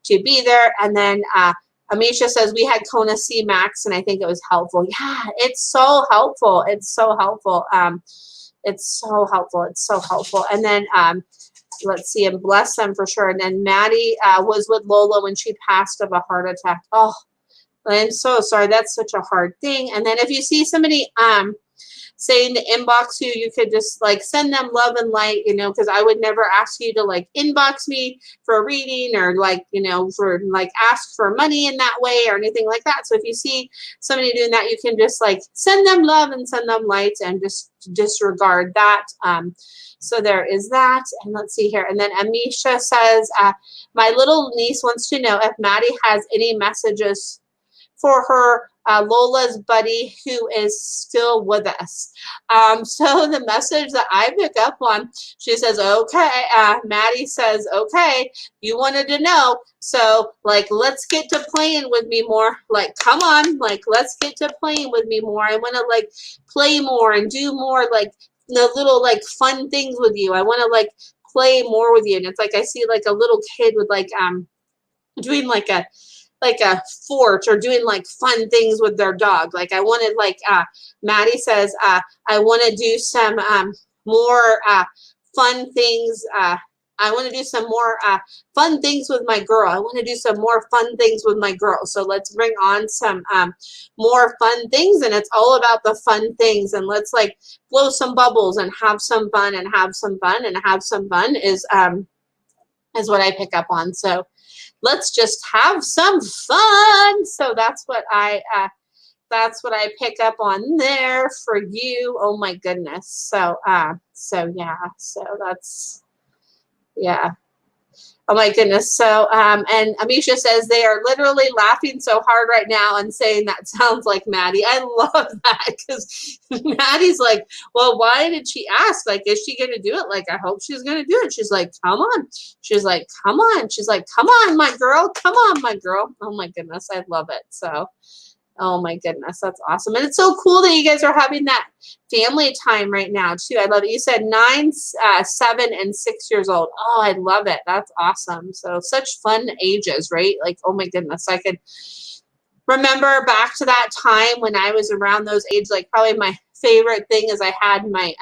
to be there. And then Amisha says, we had Kona C Max, and I think it was helpful. Yeah, it's so helpful. It's so helpful. It's so helpful. It's so helpful. And then let's see, and bless them for sure. And then Maddie was with Lola when she passed of a heart attack. Oh, I'm so sorry. That's such a hard thing. And then if you see somebody saying to inbox you, you could just like send them love and light, you know, because I would never ask you to like inbox me for a reading or like, you know, for like ask for money in that way or anything like that. So if you see somebody doing that, you can just like send them love and send them light and just disregard that. So there is that. And let's see here. And then Amisha says, my little niece wants to know if Maddie has any messages for her Lola's buddy who is still with us. So the message that I pick up on, she says, okay, Maddie says, okay, you wanted to know. So like, let's get to playing with me more. Like, come on, like, let's get to playing with me more. I want to like play more and do more like the little like fun things with you. I want to like play more with you. And it's like, I see like a little kid with like, doing like a fort or doing like fun things with their dog. Like I wanted, like Maddie says, I want to do some more fun things. I want to do some more fun things with my girl. I want to do some more fun things with my girl. So let's bring on some more fun things, and it's all about the fun things. And let's like blow some bubbles and have some fun and have some fun and have some fun is what I pick up on. So let's just have some fun. So that's what I pick up on there for you. Oh my goodness. So yeah. So that's, yeah. Oh my goodness. So and Amisha says they are literally laughing so hard right now and saying that sounds like Maddie. I love that, because Maddie's like, well, why did she ask? Like, is she gonna do it? Like, I hope she's gonna do it. She's like, come on. She's like, come on. She's like, come on, my girl. Come on, my girl. Oh my goodness. I love it. So oh my goodness, that's awesome. And it's so cool that you guys are having that family time right now too. I love it. You said 9, 7, and 6 years old. Oh, I love it. That's awesome. So such fun ages, right? Like, oh my goodness, I could remember back to that time when I was around those ages. Like probably my favorite thing is I had my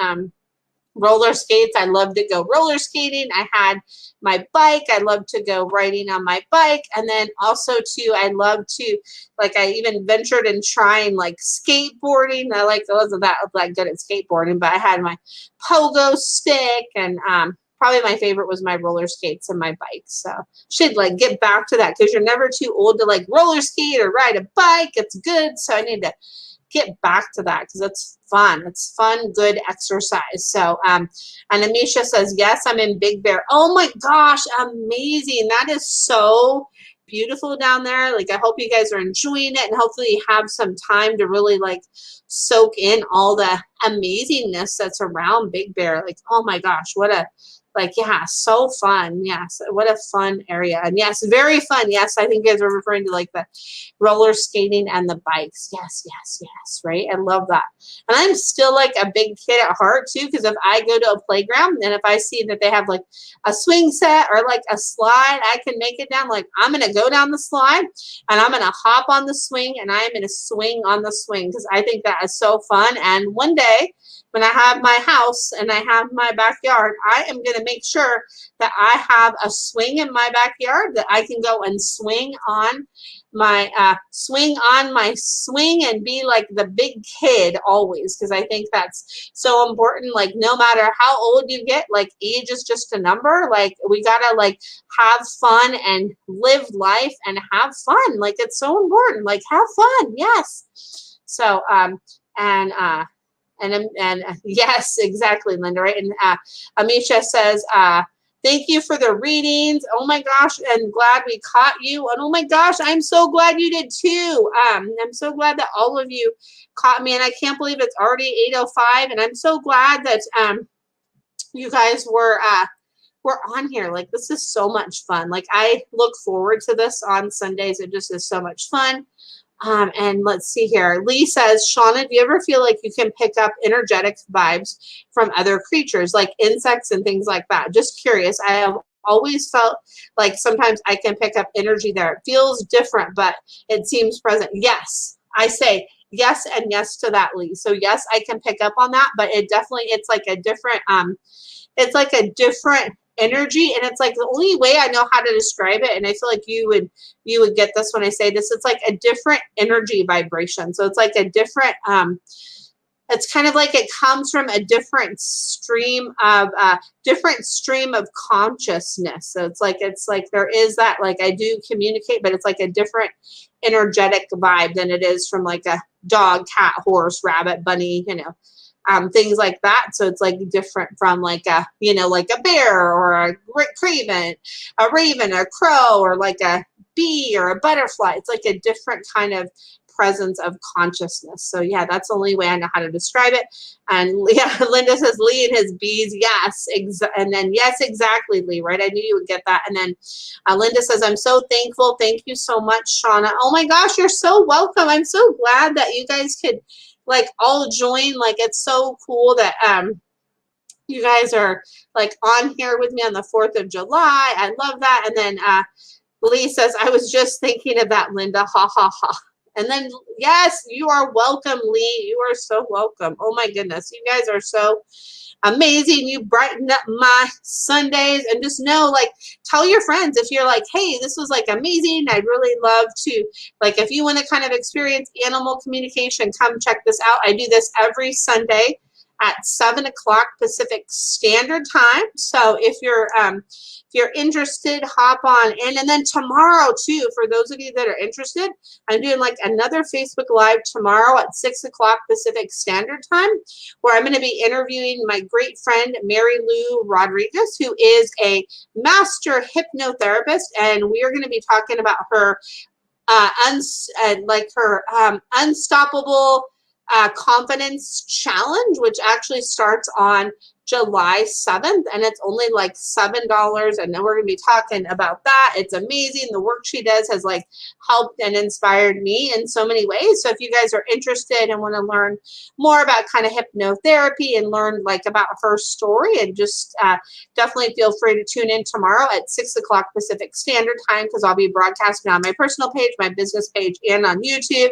roller skates. I loved to go roller skating. I had my bike. I loved to go riding on my bike. And then also too, I loved to, like, I even ventured in trying like skateboarding. I wasn't that like good at skateboarding, but I had my pogo stick, and probably my favorite was my roller skates and my bike. So should like get back to that, because you're never too old to like roller skate or ride a bike. It's good. So I need to get back to that because it's fun. It's fun, good exercise. So, and Amisha says, yes, I'm in Big Bear. Oh my gosh, amazing. That is so beautiful down there. Like, I hope you guys are enjoying it, and hopefully you have some time to really like soak in all the amazingness that's around Big Bear. Like, oh my gosh, what a, like, yeah, so fun. Yes, what a fun area. And yes, very fun. Yes, I think you guys are referring to like the roller skating and the bikes. Yes, yes, yes, right? I love that. And I'm still like a big kid at heart too, because if I go to a playground and if I see that they have like a swing set or like a slide, I can make it down. Like, I'm going to go down the slide and I'm going to hop on the swing and I'm going to swing on the swing because I think that is so fun. And one day, when I have my house and I have my backyard, I am going to make sure that I have a swing in my backyard that I can go and swing on my swing and be like the big kid always, because I think that's so important. Like, no matter how old you get, like, age is just a number. Like, we gotta like have fun and live life and have fun. Like, it's so important. Like, have fun. Yes. So and yes, exactly, Linda, right? And Amisha says, thank you for the readings. Oh my gosh, and glad we caught you. And oh my gosh, I'm so glad you did too. I'm so glad that all of you caught me, and I can't believe it's already 8:05. And I'm so glad that you guys were on here. Like, this is so much fun. Like, I look forward to this on Sundays. It just is so much fun. And let's see here. Lee says, Shauna, do you ever feel like you can pick up energetic vibes from other creatures, like insects and things like that? Just curious. I have always felt like sometimes I can pick up energy there. It feels different, but it seems present. Yes, I say yes and yes to that, Lee. So yes, I can pick up on that, but it definitely, it's like a different, energy, and it's like the only way I know how to describe it, and I feel like you would get this when I say this. It's like a different energy vibration. So it's like a different it's kind of like it comes from a different stream of consciousness. So it's like there is that, like, I do communicate, but it's like a different energetic vibe than it is from like a dog, cat, horse, rabbit, bunny, things like that. So it's like different from like a, like a bear or a raven, a crow, or like a bee or a butterfly. It's like a different kind of presence of consciousness. So yeah, that's the only way I know how to describe it. And yeah, Linda says Lee and his bees. Yes. And then yes, exactly, Lee, right? I knew you would get that. And then Linda says, I'm so thankful. Thank you so much, Shauna. Oh my gosh, you're so welcome. I'm so glad that you guys could like all join. Like, it's so cool that you guys are like on here with me on the 4th of July. I love that. And then Lee says, I was just thinking of that, Linda. Ha ha ha. And then yes, you are welcome, Lee. You are so welcome. Oh my goodness, you guys are so amazing. You brighten up my Sundays. And just know, like, tell your friends if you're like, hey, this was like amazing. I'd really love to, like, if you want to kind of experience animal communication, come check this out. I do this every Sunday at 7 o'clock Pacific Standard Time. So if you're interested, hop on in. And then tomorrow too, for those of you that are interested, I'm doing like another Facebook Live tomorrow at 6 o'clock Pacific Standard Time, where I'm going to be interviewing my great friend, Mary Lou Rodriguez, who is a master hypnotherapist. And we are going to be talking about her, unstoppable confidence challenge, which actually starts on July 7th, and it's only like $7. And then we're going to be talking about that. It's amazing. The work she does has like helped and inspired me in so many ways. So if you guys are interested and want to learn more about kind of hypnotherapy and learn like about her story, and just definitely feel free to tune in tomorrow at 6 o'clock Pacific Standard Time, because I'll be broadcasting on my personal page, my business page, and on YouTube.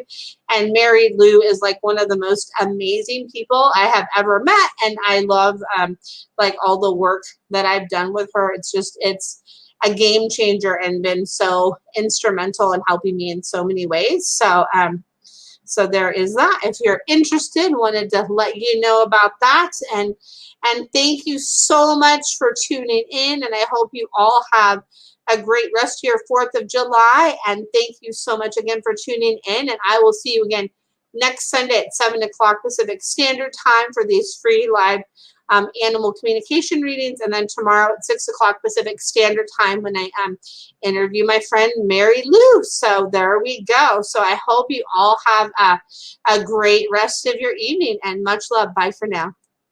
And Mary Lou is like one of the most amazing people I have ever met. And I love like all the work that I've done with her. It's a game changer and been so instrumental in helping me in so many ways. So so there is that. If you're interested, wanted to let you know about that. And thank you so much for tuning in. And I hope you all have a great rest of your 4th of July. And thank you so much again for tuning in. And I will see you again next Sunday at 7 o'clock Pacific Standard Time for these free live animal communication readings, and then tomorrow at 6 o'clock Pacific Standard Time when I interview my friend Mary Lou. So there we go. So I hope you all have a great rest of your evening, and much love. Bye for now.